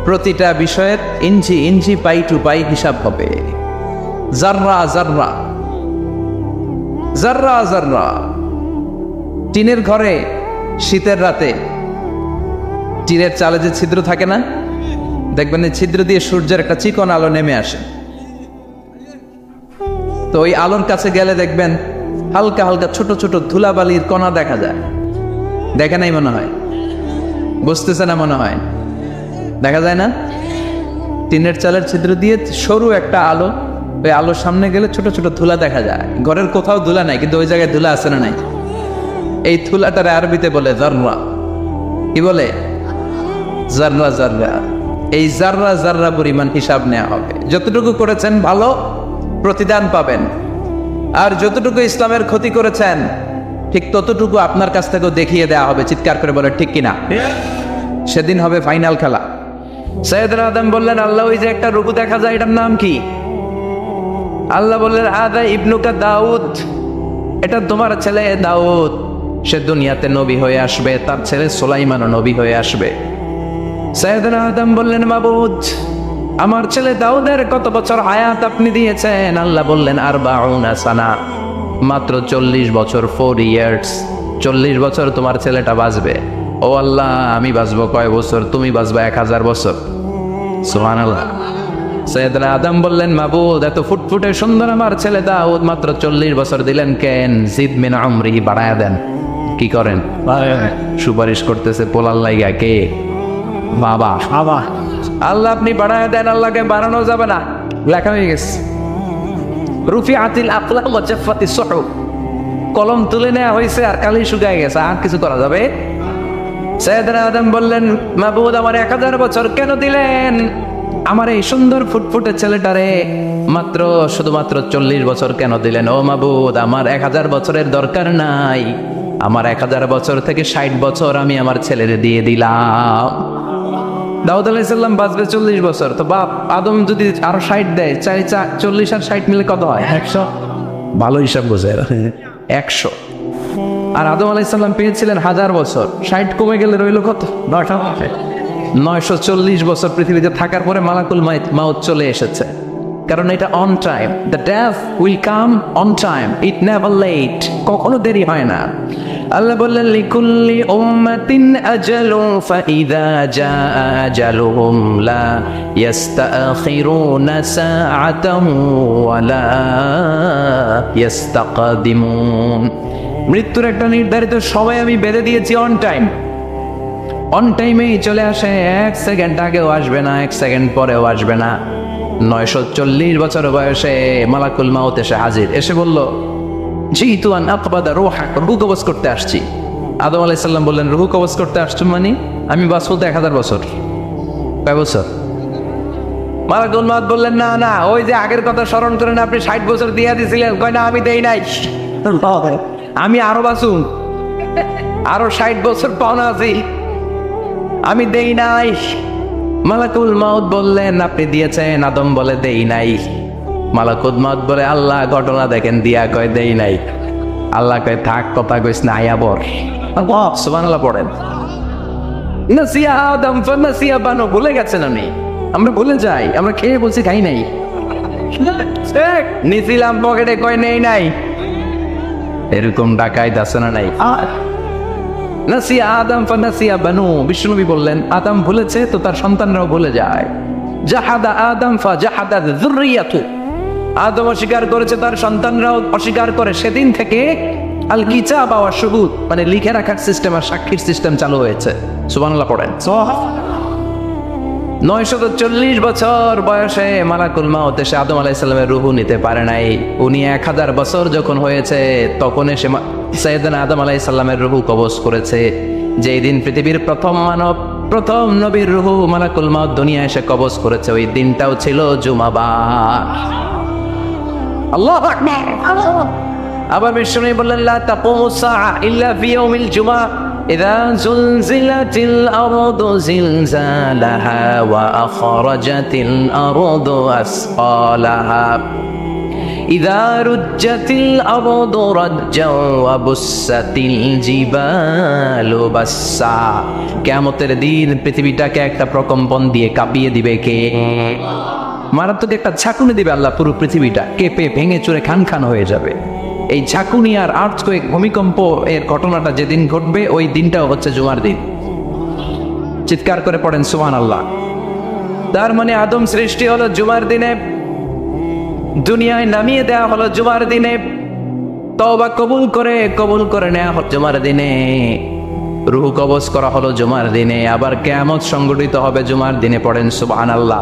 প্রতিটা বিষয়ের ইঞ্চি ইঞ্চি, পাই টু পাই হিসাব হবে। জাররা জাররা, জাররা জাররা। টিনের ঘরে শীতের রাতে টিনের চালে যে ছিদ্র থাকে না, দেখবেন এই ছিদ্র দিয়ে সূর্যের একটা চিকন আলো নেমে আসে। তো ওই আলোর কাছে গেলে দেখবেন হালকা হালকা ছোট ছোট ধুলাবালির কণা দেখা যায়। দেখে নাই মনে হয়? বুঝতেছে না মনে হয়? দেখা যায় না? টিনের চালের ছিদ্র দিয়ে সরু একটা আলো, ওই আলোর সামনে গেলে ছোট ছোট ধুলা দেখা যায়। ঘরের কোথাও ধুলা নাই, কিন্তু ওই জায়গায় ধুলা আছে না নাই? এই ধুলাটারে আরবিতে বলে জাররা। কি বলে? জাররা জাররা। এই জাররা জাররা পরিমাণ হিসাব নেওয়া হবে। যতটুকু করেছেন ভালো, প্রতিদান পাবেন। আর যতটুকু ইসলামের ক্ষতি করেছেন, ঠিক ততটুকু আপনার কাছ থেকেও দেখিয়ে দেওয়া হবে। চিৎকার করে বলে ঠিক কিনা? সেদিন হবে ফাইনাল খেলা। সৈয়দনা আদম বললেন, আল্লাহ ওই যে একটা রূপ দেখা যায়, এটার নাম কি? আল্লাহ বললেন, হাদা ইবনুকা দাউদ, এটা তোমার ছেলে দাউদ, সে দুনিয়াতে নবী হয়ে আসবে, তার ছেলে সুলাইমানও নবী হয়ে আসবে। সৈয়দনা আদম বললেন, মাবুদ আমার ছেলে দাউদের কত বছর হায়াত আপনি দিয়েছেন? আল্লাহ বললেন আরবাউনা সানা, মাত্র 40 বছর, 4 ইয়ার্স। 40 বছর তোমার ছেলেটা বাঁচবে। ও আল্লাহ, আমি বাঁচবো কয় বছর? তুমি বাঁচবা 1000 বছর। সুবহানাল্লাহ। সৈয়দনা আদম বললেন, মাবুদ, এত ফুটফুটে সুন্দর আমার ছেলে দাউদ, মাত্র 40 বছর দিলেন কেন? জিদ মিন আমরিহি, বাড়ায়া দেন। কি করেন? সুপারিশ করতেছে পোলার লাইগা। কে? বাবা। আবার আল্লাহ আপনি বাড়ায় দেন, আল্লাহকে বাড়ানো যাবে না। লেখা হয়ে গেছে, রুফিআতিল আকলাম ওয়া জাফফাতিস সুহুফ, কলম তুলে নেওয়া হয়েছে আর কালি শুকায় গেছে, আর কিছু করা যাবে? সাইয়েদনা আদম বললেন, মাবুদ, আমার 1000 বছর কেন দিলেন? আমার এই সুন্দর ফুটফুটে ছেলেটারে মাত্র শুধুমাত্র 40 বছর কেন দিলেন? ও মাবুদ, আমার 1000 বছরের দরকার নাই, আমার 1000 বছর থেকে 60 বছর আমি আমার ছেলেরে দিয়ে দিলাম। দাউদ আলাইহিস সালাম বাঁচবে 40 বছর, তো বাপ আদম যদি আরো 60 দেয়, 40 আর 60 মিলে কত হয়? 100। ভালো হিসাব বোঝে 100। আর আদম আলাইহিস সালাম পেয়েছিলেন 1000 বছর, 60 কমে গেলে রইল কত? 940 বছর পৃথিবীতে থাকার পরে মালাকুল মাউত চলে এসেছে। কারণ এটা on time, the death will come on time, it never late, কখনো দেরি হয় না। আল্লাহ বললেন, লিকুল্লি উম্মাতিন আজালুন ফাইযা জাআ আজালুহুম লা ইস্তাখিরুনা সাআতান ওয়া লা ইস্তাকদিমুন। মৃত্যুর একটা নির্ধারিত সময় আমি বেঁধে দিয়েছি, অন টাইম। অন টাইমেই চলে আসে, 1 সেকেন্ড আগেও আসবে না, 1 সেকেন্ড পরেও আসবে না। 940 বছর বয়সে মালাকুল মাউত এসে হাজির, এসে বলল, জিতু আন আকবাদা রূহাক, রূহ কবজ করতে আসছি। আদম আলাইহিস সালাম বললেন, রূহ কবজ করতে আসছো মানে? আমি বাঁচবো তো 1000 বছর। কয় বছর? মালাকুল মাউত বললেন, না না, ওই যে আগের কথা স্মরণ করেন, আপনি 60 বছর দিয়ে দিয়েছিলেন। কয় না, আমি দেই নাই, আমি আরো বাঁচুন, আরো 60 বছর পাওনা আছি, আমি দেই নাই। মালাকুল মাউত বললেন, আপনি দিয়েছেন? আদম বলে, দেই নাই। মালাকুল মাউত বলে, আল্লাহ ঘটনা দেখেন, দিয়া কয় দেই নাই। আল্লাহ কয়, থাক, কথা কইস না, আয়া বর। সুবহানাল্লাহ পড়েন। নাসিয়া আদম ফানাসিয়া বানু, ভুলে গেছেন উনি। আমরা ভুলে যাই, আমরা খেয়ে বলছি খাই নাই, নিছিলাম পকেটে, কয় নেই নাই। এরকম ডাকাইত আছে না নাই? নাসিয়া আদম ফানাসিয়া বানু, বিষ্ণুনবী বললেন, আদম ভুলেছে তো তার সন্তানরাও ভুলে যায়। জাহাদা আদম ফাজাহাদা যুররিয়াতু, আদম অস্বীকার করেছে, তার সন্তানরাও অস্বীকার করে। সেদিন থেকে আল কিতাব ওয়া শুহুদ, মানে লিখে রাখার সিস্টেম আর সাক্ষীর সিস্টেম চালু হয়েছে। সুবহানাল্লাহ পড়েন। 940 বছর বয়সে মালাকুল মাউত এসে আদম আলাইহিস সালামের রূহ নিতে পারে নাই। উনি 1000 বছর যখন হয়েছে তখন এসে সাইয়েদনা আদম আলাইহিস সালামের রূহ কবজ করেছে। যেই দিন পৃথিবীর প্রথম মানব, প্রথম নবীর রূহ মালাকুল মাউত দুনিয়া এসে কবজ করেছে, ওই দিনটাও ছিল জুমাবার। আল্লাহু আকবার। আবার বিষ্ণু বললেন, লা তাকুমুস সাআ ইল্লা ফি ইয়াউমিল জুমআ ইযা যুলজিলাতিল আরদু জিলজালাহা ওয়া আখরাজাতিল আরদু আসকালাহা ইযা রুজ্জাতিল আরদু রাজ্জা ওয়া বুসাতিল জিবালু বাসসা। কিয়ামতের দিন পৃথিবীটাকে একটা প্রকম্পন দিয়ে কাঁপিয়ে দিবে কে? মারাত্মক একটা ঝাঁকুনি দিবে আল্লাহ, পুরো পৃথিবীটা কেঁপে ভেঙে চুরে খান খান হয়ে যাবে। এই ঝাঁকুনি আর আর্থকোয়েক, ভূমিকম্প এর ঘটনাটা যেদিন ঘটবে ওই দিনটাও হচ্ছে জুমার দিন। চিৎকার করে পড়েন সুবহানাল্লাহ। তার মানে আদম সৃষ্টি হলো জুমার দিনে, দুনিয়ায় নামিয়ে দেওয়া হলো জুমার দিনে, তওবা কবুল করে নেওয়া হলো জুমার দিনে, রূহ কবজ করা হলো জুমার দিনে, আবার কিয়ামত সংগঠিত হবে জুমার দিনে। পড়েন সুবহানাল্লাহ।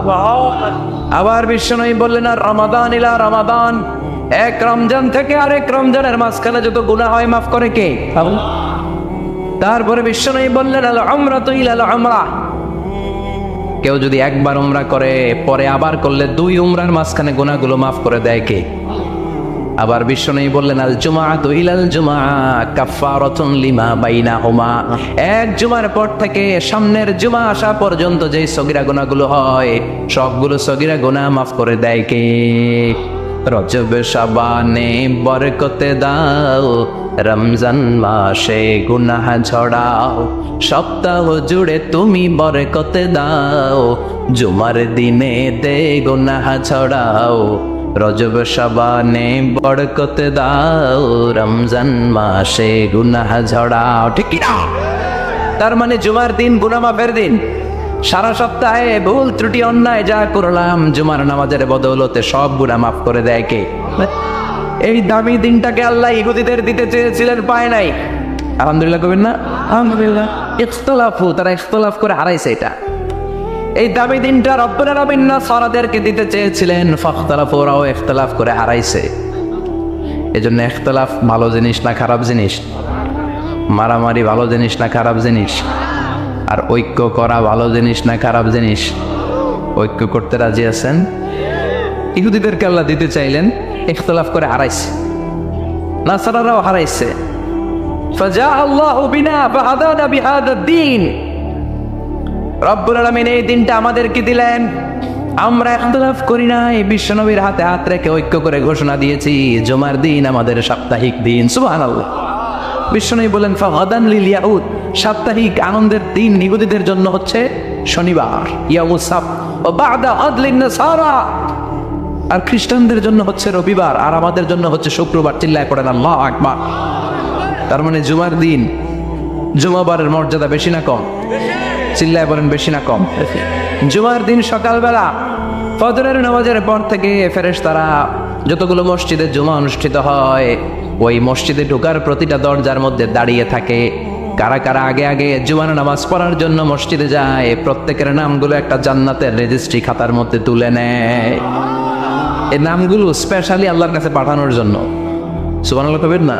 আবার বিশ্বনবী বললেন, আর রমাদান ইলা রমাদান, এক রমজান থেকে আরেক রমজানের মাঝখানে যত গুনাহ হয় মাফ করে কে? তারপরে বিশ্বনবী বললেন, আল উমরাতু ইলাল উমরাহ, কেউ যদি একবার উমরা করে পরে আবার করলে 2 উমরার মাঝখানে গুনাহগুলো মাফ করে দেয় কে? আবার বিশ্বনবী বললেন, আল জুমআতু ইলাল জুমআ কাফফারাতুন লিমা বাইনাহুমা, এক জুমার পর থেকে সামনের জুমা আসা পর্যন্ত যেই সগীরা গুনাহগুলো হয় সবগুলো সগীরা গুনাহ মাফ করে দেয় কে? রজব শাবানে বরকতে দাও, রমজান মাসে গুনাহ ঝড়াও, সপ্তাহ জুড়ে তুমি বরকতে দাও, জুমার দিনে দে গুনাহ ছড়াও, রজব শাবানে বরকতে দাও, রমজান মাসে গুনাহ ঝড়াও। ঠিক কি না? তার মানে জুমার দিন গুনাহ মাফের দিন। সারা সপ্তাহে ভুল ত্রুটি অন্যায় যা করলাম জুমার নামাজের বদৌলতে সব গুনাহ মাফ করে দেয় কে? এই দামি দিনটাকে আল্লাহ ইহুদিদের দিতে চেয়েছিলেন, পায় নাই। আলহামদুলিল্লাহ কবেন না? আলহামদুলিল্লাহ। ইখতিলাফু, তারা ইখতিলাফ করে হারাইছে এটা। এই দামি দিনটা রব্বুল আলামিন নাসারাদেরকে দিতে চেয়েছিলেন, ফাখতালাফু, ওরাও ইখতিলাফ করে হারাইছে। এজন্য ইখতিলাফ ভালো জিনিস না খারাপ জিনিস? মারামারি ভালো জিনিস না খারাপ জিনিস? আর ঐক্য করা ভালো জিনিস না খারাপ জিনিস? ঐক্য করতে রাজি আছেন? ইহুদিদেরকে আল্লাহ দিতে চাইলেন, ইখতিলাফ করে হারাইছে। নাসারারাও হারাইছে। ফাজা আল্লাহু বিনা ফাহাদানা বিহাদা দ্বীন। রব্বুল আলামিন এই দিনটা আমাদেরকে দিলেন, আমরা ইখতিলাফ করি নাই, বিশ্বনবীর হাতে হাত রেখে ঐক্য করে ঘোষণা দিয়েছি জুমার দিন আমাদের সাপ্তাহিক দিন। সুবহানাল্লাহ। বিশ্বনবী বলেন ফাগাদান লিল ইয়াহুদ, সাপ্তাহিক আনন্দের দিন ইহুদিদের জন্য হচ্ছে শনিবার, ইয়াউমুস সাbt, ওয়া বা'দা আদলিন নাসারা, আর খ্রিস্টানদের জন্য হচ্ছে রবিবার, আর আমাদের জন্য হচ্ছে শুক্রবার। চিল্লায় পড়েন আল্লাহু আকবার। তার মানে জুমার দিন, জুমাবারের মর্যাদা বেশি না কম? চিল্লায় বলেন বেশি না কম? জুমার দিন সকালবেলা ফজরের নামাজের পর থেকে ফেরেশতারা যতগুলো মসজিদে জুমা অনুষ্ঠিত হয় ওই মসজিদে ঢোকার প্রতিটা দরজার মধ্যে দাঁড়িয়ে থাকে। কারা কারা আগে আগে জুমার নামাজ পড়ার জন্য মসজিদে যায়, প্রত্যেকের নামগুলো একটা জান্নাতের রেজিস্ট্রি খাতার মধ্যে তুলে নেয়। এই নামগুলো স্পেশালি আল্লাহর কাছে পাঠানোর জন্য। সুবহানাল্লাহ কবেন না?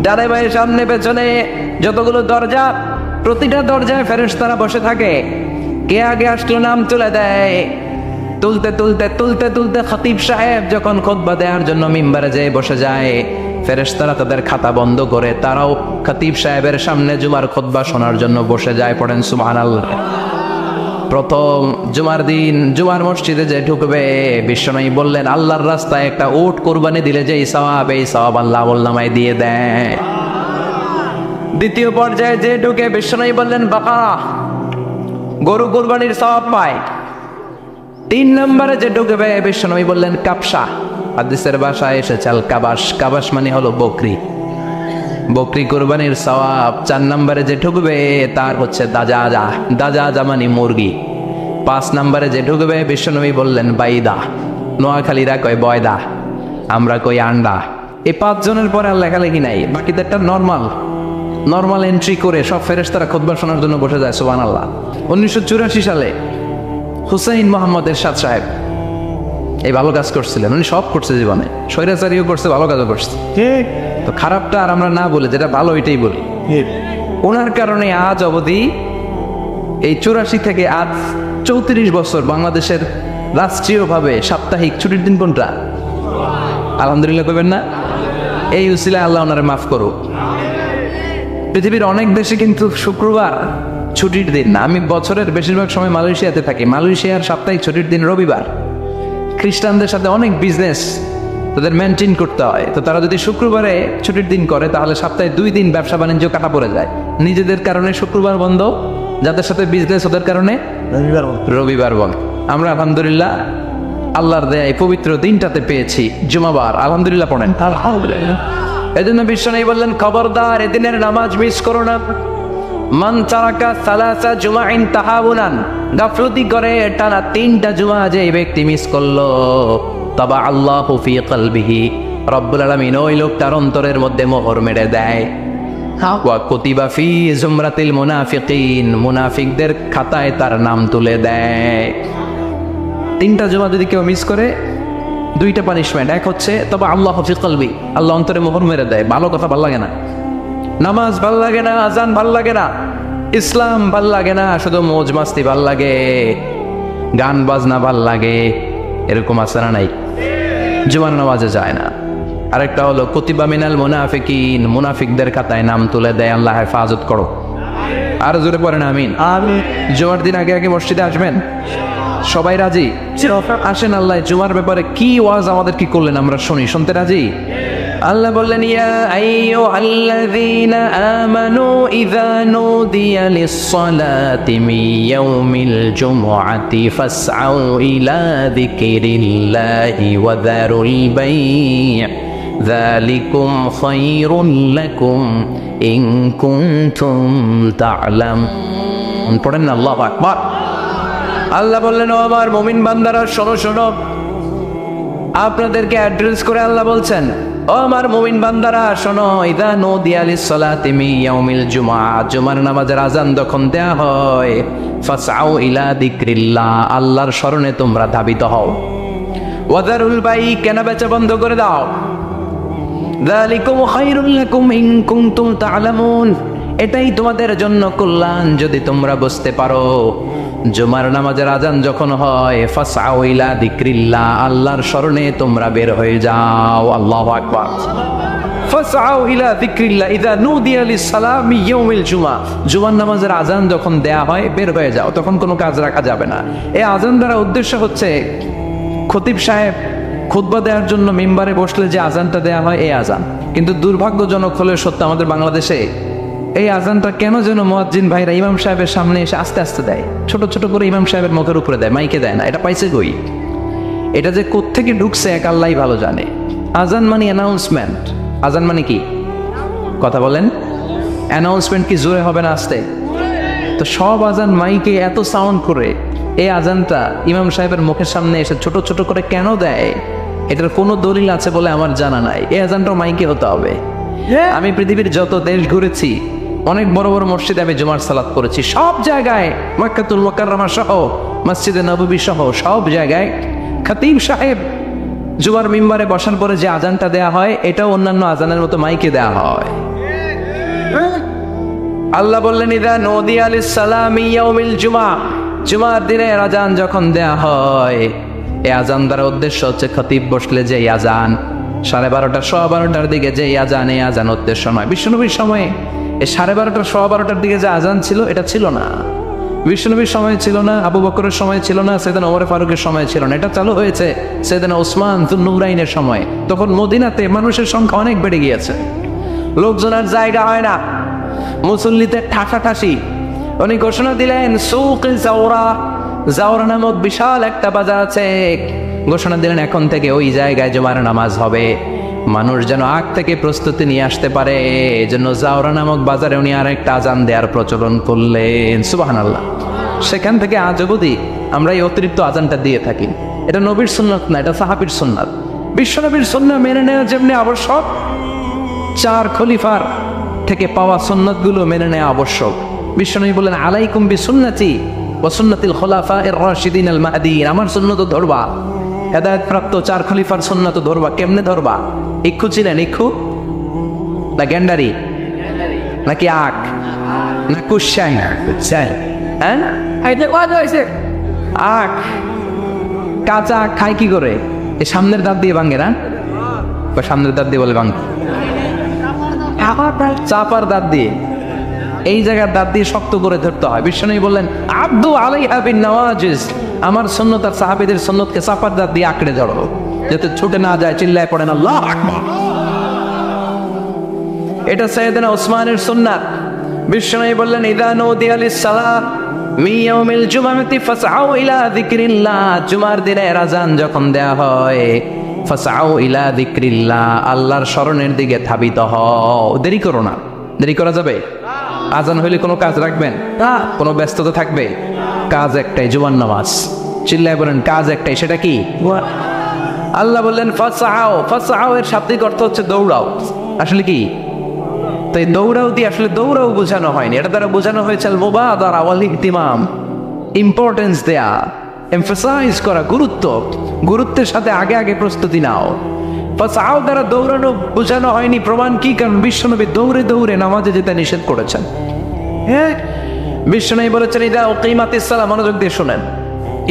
ডানে বাঁয়ে সামনে পেছনে যতগুলো দরজা, প্রতিটা দরজায় ফেরেশতারা বসে থাকে। কে আগে আসলো নাম তুলে দেয়। তুলতে তুলতে তুলতে তুলতে খতিব সাহেব যখন খুতবা দেওয়ার জন্য মিম্বারে যেয়ে বসে যায়, ফেরেশতারা তাদের খাতা বন্ধ করে তারাও খতিব সাহেবের সামনে জুমার খুতবা শোনার জন্য বসে যায়। পড়েন সুবহানাল্লাহ। প্রথম জুমার দিন জুমার মসজিদে যে ঢুকবে, বিশ্বনবী বললেন আল্লাহর রাস্তায় একটা উট কুরবানি দিলে যে সওয়াব, এই সওয়াব আল্লাহ আমলনামায় দিয়ে দেয়। দ্বিতীয় পর্যায়ে যে ঢুকে, বিশ্বনবী বললেন বাকারা, গরু কুরবানির সওয়াব পায়। 3 নম্বরে যে ঢুকবে, বিশ্বনবী বললেন কাবসা, হাদিসের ভাষায় এসেছে আল কাবাস, কাবাস মানে হলো বকরি, বকরি কুরবানির সওয়াব। 4 নম্বরে যে ঢুকবে তার হচ্ছে দাজাজা, দাজাজা মানে মুরগি। 5 নম্বরে যে ঢুকবে, বিশ্বনবী বললেন বাইদা, নোয়াখালীরা কয় বয়দা, আমরা কই আন্ডা। এই 5 জনের পরে আর লেখালেখি নাই, বাকিদেরটা নর্মাল এন্ট্রি করে সব ফেরেশতারা খুতবা শোনার জন্য বসে যায়। সুবহানাল্লাহ। 1984 সালে হুসাইন মোহাম্মদ এরশাদ সাহেব এই ভালো কাজ করছিলেন। উনি সব করছে জীবনে, স্বৈরাচারীও করছে, ভালো কাজও করছে। ঠিক তো খারাপটা আর আমরা না বলে যেটা ভালো এটাই বলি। ঠিক। ওনার কারণে আজ অবধি এই 84 থেকে আজ 34 বছর বাংলাদেশের রাষ্ট্রীয়ভাবে সাপ্তাহিক ছুটির দিন কোনটা? আলহামদুলিল্লাহ কইবেন না? এই উসিলায় আল্লাহ ওনারে মাফ করুক। পৃথিবীর অনেক দেশে কিন্তু শুক্রবার ছুটির দিন না। আমি বছরের বেশিরভাগ সময় মালয়েশিয়াতে থাকি। মালয়েশিয়ার সাপ্তাহিক ছুটির দিন রবিবার। খ্রিস্টানদের সাথে অনেক বিজনেস তাদের মেনটেন করতে হয়, তো তারা যদি শুক্রবারে ছুটির দিন করে তাহলে সপ্তাহে 2 দিন ব্যবসা বাণিজ্য কাটা পড়ে যায়। নিজেদের কারণে শুক্রবার বন্ধ, যাদের সাথে বিজনেস ওদের কারণে রবিবার বন্ধ। আমরা আলহামদুলিল্লাহ আল্লাহর দয়ায় পবিত্র দিনটাতে পেয়েছি জুমাবার। আলহামদুলিল্লাহ পড়েন। আলহামদুলিল্লাহ। এজন্য বিশ্বনবী বললেন খবরদার এদিনের নামাজ মিস করো না। মান তারাকা সালাসা জুমাইন তাহাউনান, গাফলতি করে টানা 3টা জুমা যে ব্যক্তি মিস করলো, তাবা আল্লাহু ফি কলবিহি, রব্বুল আলামিন ওই লোকটার অন্তরের মধ্যে মোহর মেরে দেয়। ওয়া কুতিবা ফি জুমরাতিল মুনাফিকিন, মুনাফিকদের খাতায় তার নাম তুলে দেয়। 3টা জুমা যদি কেউ মিস করে, 2টা পানিশমেন্ট। এক হচ্ছে তবে আল্লাহ ফি কলবি, আল্লাহ অন্তরে মোহর মেরে দেয়। ভালো কথা ভাল লাগে না, নামাজ ভাল লাগে না, আজান ভাল লাগে না, ইসলাম ভাল লাগে না, শুধু মৌজ মাস্তি ভাল লাগে, গান বাজনা ভাল লাগে, এরকম আছে না নাই? জুমার নামাজে যায় না। আরেকটা হলো কুতিবা মিনাল মুনাফিকিন, মুনাফিকদের খাতায় নাম তুলে দেয়। আল্লাহ হেফাজত করো। আর জোরে পড়েন আমিন। আমি জুমার দিন আগে আগে মসজিদে আসবেন। সবাই রাজি? আসেন আল্লাহ জুমার ব্যাপারে কি ওয়াজ আমাদের কি করলেন আমরা শুনি, শুনতে রাজি? আল্লাহ বললেন ইয়া আইয়ুহাল্লাযীনা আমানু ইযা নুদিয়া লিস-সালাতি মিন ইয়াউমিল জুমআতি ফাসআউ ইলা যিকরিল্লাহি ওয়া যারুল বাই' যালিকুম খায়রুল লাকুম ইন কুনতুম তা'লামুন। পড়েন না আল্লাহু আকবার। আল্লাহ বললেন ও আমার মুমিন বান্দারা শোনো শোনো, আপনাদেরকে অ্যাড্রেস করে আল্লাহ বলছেন ও আমার মুমিন বান্দারা শোনো, ইযা নুদিয়া লিস-সালাতি মিন ইয়াউমিল জুমআ, জুমার নামাজের আযান যখন দেয়া হয়, ফাসআউ ইলা যিকরিল্লাহ, আল্লাহর স্মরণে তোমরা ধাবিত হও। ওয়া যারুল বাই', কেনা বেচা বন্ধ করে দাও। যালিকুম খায়রুল লাকুম ইন কুনতুম তা'লামুন, এটাই তোমাদের জন্য কল্যাণ যদি তোমরা বুঝতে পারো। জুমার নামাজের আযান যখন হয়, ফাসআউ ইলা যিকরিল্লাহ, আল্লাহর স্মরণে তোমরা বের হয়ে যাও। আল্লাহু আকবার। ফাসআউ ইলা যিকরিল্লাহ ইযা নুদিয়া লিস-সালাতি মিন ইয়াউমিল জুমআ, জুমার নামাজের আযান যখন দেয়া হয় বের হয়ে যাও, তখন কোনো কাজ রাখা যাবে না। এই আযান দ্বারা উদ্দেশ্য হচ্ছে খতিব সাহেব খুতবা দেওয়ার জন্য মিম্বারে বসলে যে আযানটা দেয়া হয় এই আযান। কিন্তু দুর্ভাগ্যজনক হলে সত্য, আমাদের বাংলাদেশে এই আযানটা কেন যেন মুয়াজ্জিন ভাইরা ইমাম সাহেবের সামনে এসে আস্তে আস্তে দেয়, ছোট ছোট করে ইমাম সাহেবের মুখের উপরে দেয়, মাইকে দেয় না। এটা পাইছে কই? এটা যে কোত্থেকে ঢুকছে এক আল্লাহই ভালো জানে। আযান মানে অ্যানাউন্সমেন্ট। আযান মানে কি? কথা বলেন। অ্যানাউন্সমেন্ট কি জোরে হবে না আস্তে? তো সব আযান মাইকে এত সাউন্ড করে, এই আযানটা ইমাম সাহেবের মুখের সামনে এসে ছোট ছোট করে কেন দেয়? এটার কোনো দলিল আছে বলে আমার জানা নাই। এই আযানটাও মাইকে হতে হবে। আমি পৃথিবীর যত দেশ ঘুরেছি, অনেক বড় বড় মসজিদে আমি জুমার সালাত করেছি, সব জায়গায় মক্কাতুল মুকাররমা সহ মসজিদে নববী সহ সব জায়গায় খতিব সাহেব জুমার মিম্বারে বসার পরে যে আযানটা দেয়া হয়, এটাও অন্যান্য আযানের মতো মাইকে দেয়া হয়। আল্লাহ বললেন ইযা নুদিয়া লিস-সালামি ইয়াউমিল জুমআ, জুমার দিনে আযান যখন দেয়া হয়, এই আযান দ্বারা উদ্দেশ্য হচ্ছে খতিব বসলে যে আযান 12:30 12:15 দিকে যে আযান, এই আযান উদ্দেশ্য নয়। বিশ্বনবীর সময়ে এই 12:30 12:15 দিকে যে আযান ছিল এটা ছিল না। বিশ্বনবীর সময় ছিল না, আবু বকরের সময় ছিল না, সাইয়েদনা ওমর ফারুকের সময় ছিল না। এটা চালু হয়েছে সাইয়েদনা ওসমান যুন্নুরাইনের সময়। তখন মদিনাতে মানুষের সংখ্যা অনেক বেড়ে গিয়েছে, লোকজনের জায়গা হয় না, মুসল্লিতে ঠাসাঠাসি। উনি ঘোষণা দিলেন সুক জাওরা, জাওরা নামক বিশাল একটা বাজার আছে, ঘোষণা দিলেন এখন থেকে ওই জায়গায় জুমার নামাজ হবে। মানুষ যেন আগ থেকে প্রস্তুতি নিয়ে আসতে পারে, এই জন্য জাওরা নামক বাজারে উনি আর একটা আযান দেওয়ার প্রচলন করলেন। সুবহানাল্লাহ। সেখান থেকে আজ অবধি আমরা এই অতিরিক্ত আযানটা দিয়ে থাকি। এটা নবীর সুন্নাত না, এটা সাহাবীর সুন্নাত। বিশ্বনবীর সুন্নাত মেনে নেওয়া যেমনি আবশ্যক, 4 খলিফার থেকে পাওয়া সুন্নাতগুলো মেনে নেওয়া আবশ্যক। বিশ্বনবী বলেন আলাইকুম বিসুন্নতি ওয়া সুন্নাতিল খুলাফায়ে রাশিদিন আল মাহদিয়িন, আমার সুন্নাত ধরবা। হেদায়েত প্রাপ্ত 4 খলিফার সুন্নাত ধরবা। কেমনে ধরবা? ইক্ষু ছিলেন? ইক্ষু না গ্যান্ডারি নাকি আখ না কুশাই? হ্যাঁ, আখ কাঁচা আখ খায় কি করে? এই সামনের দাঁত দিয়ে ভাঙে না? সামনের দাঁত দিয়ে বলে ভাঙ, চাপার দাঁত দিয়ে, এই জায়গার দাঁত দিয়ে শক্ত করে ধরতে হয়। বিশ্বনবী বললেন আব্দু আলাইহা বিন নওয়াজিজ, আমার সুন্নাত আর সাহাবীদের সুন্নাতকে চাপার দাঁত দিয়ে আঁকড়ে ধরো, যাতে ছুটে না যায়। চিল্লায় পড়েন আল্লাহু আকবার। এটা সাইয়েদনা ওসমানের সুন্নাত। বিশ্বনবী বললেন ইযা নুদিয়া লিস-সালাত মিন ইয়াউমিল জুমআতি ফাসআউ ইলা যিকরিল্লাহ, জুমার দিনে আযান যখন দেয়া হয়, ফাসআউ ইলা যিকরিল্লাহ, আল্লাহর স্মরণের দিকে ধাবিত হও। দেরি করো না। দেরি করা যাবে? আযান হইলে কোনো কাজ রাখবেন? কোনো ব্যস্ততা থাকবে? কাজ একটাই, জুমার নামাজ। চিল্লায় বলেন কাজ একটাই, সেটা কি? আল্লাহ বললেন ফাসআউ, ফাসআউ এর শাব্দিক অর্থ হচ্ছে দৌড়াও। আসলে কি? তো এই দৌড়াও দিয়ে আসলে দৌড়াও বোঝানো হয়নি, এটা দ্বারা বোঝানো হয়েছে আল মুবাদারা ওয়াল ইহতিমাম, ইম্পর্টেন্স দেয়া, এমফাসাইজ করা, গুরুত্বের সাথে আগে আগে প্রস্তুতি নাও। ফাসআউ দ্বারা দৌড়ানো বোঝানো হয়নি। প্রমাণ কি? কারণ বিশ্বনবী দৌড়ে দৌড়ে নামাজে যেতে নিষেধ করেছেন। হ্যাঁ, বিশ্বনবী বলেছেন ইযা উকিমাতিস সালাহ, মনোযোগ দিয়ে শুনেন,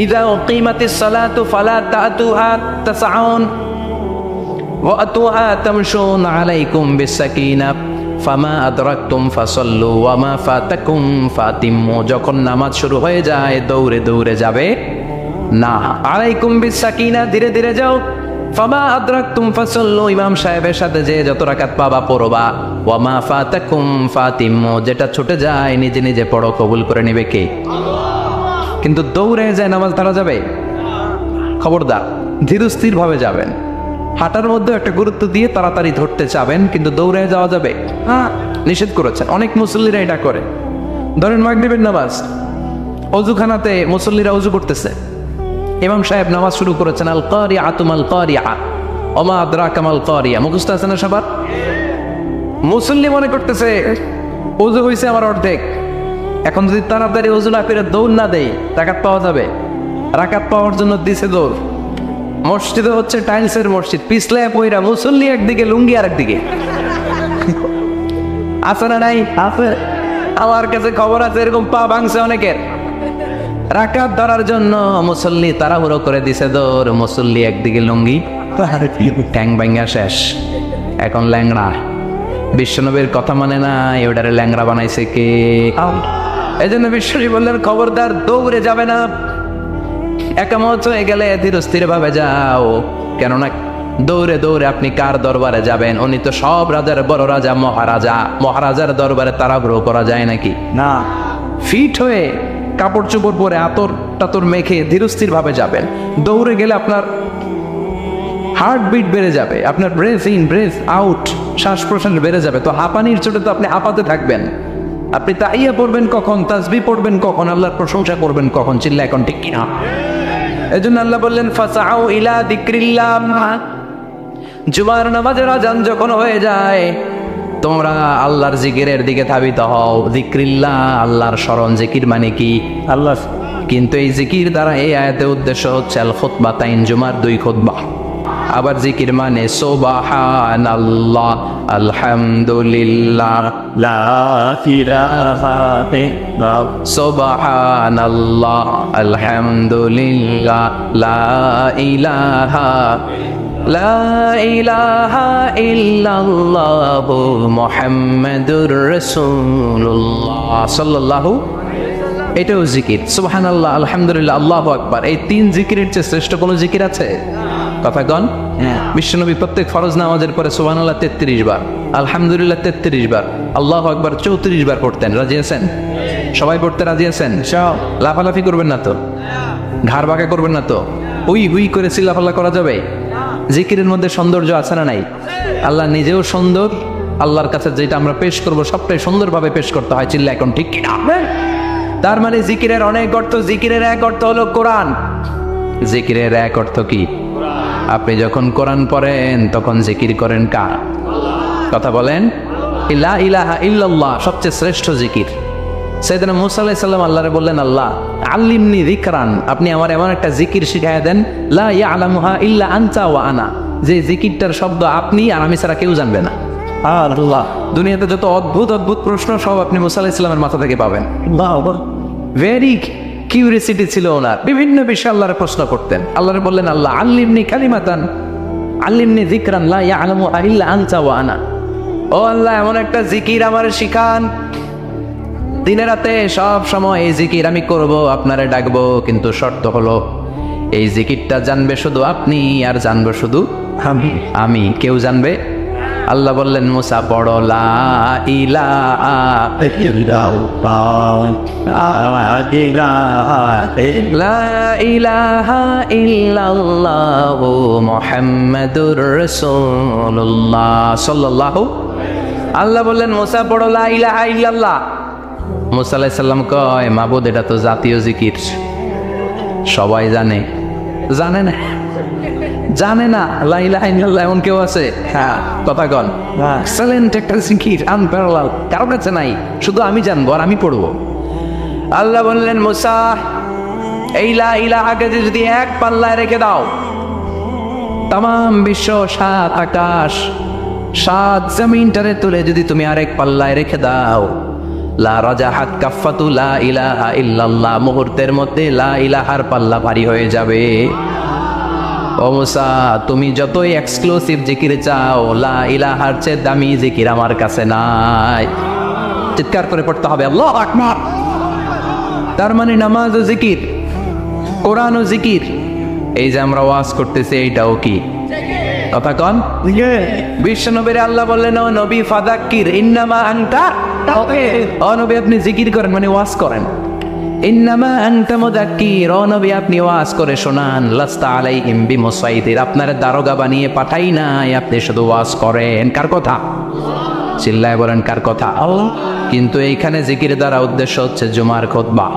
ইযা উকিমাতিস সালাতু ফালা তাতুহা তাসআউন ওয়া আতুহা তামশুন আলাইকুম বিসাকিনাহ ফামা আদরাকতুম ফাসাল্লু ওয়া মা ফাতাকুম ফাতিম্মু। যখন নামাজ শুরু হয়ে যায় দৌড়ে দৌড়ে যাবে, না, আলাইকুম বিসাকিনা, ধীরে ধীরে যাও। ফামা আদরাকতুম ফাসাল্লু, ইমাম সাহেবের সাথে যে যত রাকাত পাবা পড়বা। ওয়ামা ফাতাকুম ফাতিমু, যেটা ছুটে যায় নিজে নিজে পড়ো, কবুল করে নেবে কে? কিন্তু দৌড়ে যায় নামাজ ধরা যাবে? খবরদার, ধীরস্থির ভাবে যাবেন। হাঁটার মধ্যে একটা গুরুত্ব দিয়ে তাড়াতাড়ি ধরতে চাবেন, কিন্তু দৌড়ে যাওয়া যাবে? নিষেধ করেছেন। অনেক মুসল্লিরা এটা করে। ধরেন মাগরিবের নামাজ, অজুখানাতে মুসল্লিরা অজু করতেছে, ইমাম সাহেব নামাজ শুরু করেছেন, আল কারিআতু মাল কারিআ ওমা আদরাকা মাল কারিআ, মুখস্থ আছে না সবার? মুসল্লি মনে করতেছে অজু হয়েছে আমার অর্ধেক, এখন যদি তাড়াতাড়ি অজু না করে দৌড় না দেয় রাকাত পাওয়া যাবে? রাকাত পাওয়ার জন্য দিছে দৌড়। মসজিদে হচ্ছে টাইলসের মসজিদ, পিছলে পইরা মুসল্লি একদিকে, লুঙ্গি আর একদিকে। আছে না নাই? আছে। আমার কাছে খবর আছে এরকম পা ভাঙছে অনেকের। রাকাত ধরার জন্য মুসল্লি তাড়াহুড়ো করে দিছে দৌড়, মুসল্লি একদিকে লুঙ্গি, ট্যাং ভাঙ্গা শেষ, এখন ল্যাংড়া। বিশ্বনবীর কথা মানে না, এটারে ল্যাংড়া বানাইছে কে? এই জন্য বিশ্বনবী বললেন খবরদার, দৌড়ে যাবে না। একামত হয়ে গেলে ধীরস্থির ভাবে যাও, কেননা দৌড়ে দৌড়ে আপনি কার দরবারে যাবেন? উনি তো সব রাজার বড় রাজা, মহারাজা। মহারাজার দরবারে তাড়াহুড়ো করা যায় নাকি? না। ফিট হয়ে কাপড় চোপড় পরে আতর টাতর মেখে ধীরস্থির ভাবে যাবেন। দৌড়ে গেলে আপনার হার্টবিট বেড়ে যাবে, আপনার ব্রেথ ইন ব্রেথ আউট, শ্বাস প্রশ্বাস বেড়ে যাবে। তো হাঁপানির চোটে তো আপনি হাঁপাতে থাকবেন। আপনি তাইয়া পড়বেন কখন, তাসবিহ পড়বেন কখন, আল্লাহর প্রশংসা করবেন কখন? চিল্লা এখন ঠিক কিনা? এজন্য আল্লাহ বললেন ফাসাউ ইলা যিকরিল্লাহ, জুমার নামাজের আযান যখন হয়ে যায় তোমরা আল্লাহর জিকিরের দিকে ধাবিত হও। যিকরিল্লাহ, আল্লাহর স্মরণ। জিকির মানে কি? আল্লাহ। কিন্তু এই জিকির দ্বারা এই আয়াতের উদ্দেশ্য হচ্ছে আল খুতবাতাইন, জুমার 2 খুতবা। আবার জিকির মানে সুবহানাল্লাহ, আলহামদুলিল্লাহ, লা ইলাহা ইল্লাল্লাহ, সুবহানাল্লাহ, আলহামদুলিল্লাহ, লা ইলাহা ইল্লাল্লাহু মুহাম্মাদুর রাসূলুল্লাহ সাল্লাল্লাহু। এটাও জিকির। সুবহানাল্লাহ, আলহামদুলিল্লাহ, আল্লাহু আকবার। এই 3 জিকিরের চেয়ে শ্রেষ্ঠ কোনো জিকির আছে? কথা কন। বিশ্বনবী প্রত্যেক ফরজ নামাজের পরে সুবহানাল্লাহ 33 বার, আলহামদুলিল্লাহ 33 বার, আল্লাহু আকবার 34 বার পড়তেন। রাজি আছেন? সবাই পড়তে রাজি আছেন? লাফালাফি করবেন না তো? ঘাড় বাঁকা করবেন না তো? হুই হুই করে চিল্লাফাল্লা করা যাবে? জিকিরের মধ্যে সৌন্দর্য আছে না নাই? আল্লাহ নিজেও সুন্দর, আল্লাহর কাছে যেটা আমরা পেশ করব সবটাই সুন্দরভাবে পেশ করতে হয়। চিল্লা এখন ঠিক কিনা? তার মানে জিকিরের অনেক অর্থ। জিকিরের এক অর্থ হলো কোরআন। জিকিরের এক অর্থ কি? আপনি যখন কোরআন পড়েন তখন জিকির করেন কার? কথা বলেন। লা ইলাহা ইল্লাল্লাহ সবচেয়ে শ্রেষ্ঠ জিকির। সাইয়েদনা মুসা আলাইহিস সালাম আল্লাহরে বললেন, আল্লাহ আল্লিমনি যিকরান, আপনি আমার এমন একটা জিকির শিখাইয়া দেন, লা ইয়ালামুহা ইল্লা আনতা ওয়া আনা, যে জিকিরটার শব্দ আপনি আর আমি ছাড়া কেউ জানবে না। আল্লাহ। দুনিয়াতে যত অদ্ভুত অদ্ভুত প্রশ্ন সব আপনি মুসা আলাইহিস সালামের মাথা থেকে পাবেন। ভেরি কিউরিয়াসিটি ছিল ওনার, বিভিন্ন বিষয়ে আল্লাহরে প্রশ্ন করতেন। আল্লাহরে বললেন, আল্লাহ আল্লিমনি কালিমাতান, আল্লিমনি যিকরান লা ইয়ালামুহা ইল্লা আনতা ওয়া আনা। ও আল্লাহ, এমন একটা জিকির আমারে শিখান, দিনে রাতে সব সময় এই জিকির আমি করব, আপনারে ডাকবো, কিন্তু শর্ত হলো এই জিকিরটা জানবে শুধু আপনি আর জানবো শুধু আমি, কেউ জানবে? আল্লাহ বললেন, মুসা পড়ো লা ইলাহা ইল্লাল্লাহু মুহাম্মাদুর রাসূলুল্লাহ সাল্লাল্লাহু। আল্লাহ বললেন, মুসা পড়ো লা ইলাহা ইল্লাল্লাহ। মুসা আলাইহিস সালাম কয়, মাবুদ এটা তো জাতীয় জিকির, সবাই জানে। জানে না? জানে না লা ইলাহা ইল্লাল্লাহ এমন কেউ আছে? হ্যাঁ, কথা কন। এক্সেলেন্ট একটা জিকির, আনপ্যারালাল, কারো কাছে নাই, শুধু আমি জানবো আর আমি পড়বো। আল্লাহ বললেন, মুসা এই লা ইলাহাকে যদি এক পাল্লায় রেখে দাও, তামাম বিশ্ব, 7 আকাশ, 7 জমিনটারে তুলে যদি তুমি আরেক পাল্লায় রেখে দাও, লা রাজাহাত কাফাতু লা ইলাহা ইল্লাল্লাহ, মুহূর্তের মধ্যে লা ইলাহার পাল্লা ভারী হয়ে যাবে। ও মুসা, তুমি যতই এক্সক্লুসিভ জিকির চাও, লা ইলাহার চেয়ে দামি জিকির আমার কাছে নাই। চিৎকার করে পড়তে হবে আল্লাহু আকবার। তার মানে নামাজ ও জিকির কোরআন ও জিকির। এই যে আমরা ওয়াজ করতেছি এইটাও কি কথা কন? বিশ্ব নবীর আল্লাহ বললেন ও নবী ফাদাক্কির ইন্নামা আনতা, ও নবী আপনি জিকির করেন মানে ওয়াজ করেন। ইন্নামা আনতা মুযাক্কির, ও নবী আপনি ওয়াজ করে শোনান। লাস্তা আলাইহিম বিমুসাইতির, আপনারা দারোগা বানিয়ে পাঠাই নাই, আপনি শুধু ওয়াজ করেন। কার কথা? চিল্লায় বলেন কার কথা? কিন্তু এইখানে জিকির দ্বারা উদ্দেশ্য হচ্ছে জুমার খুতবা।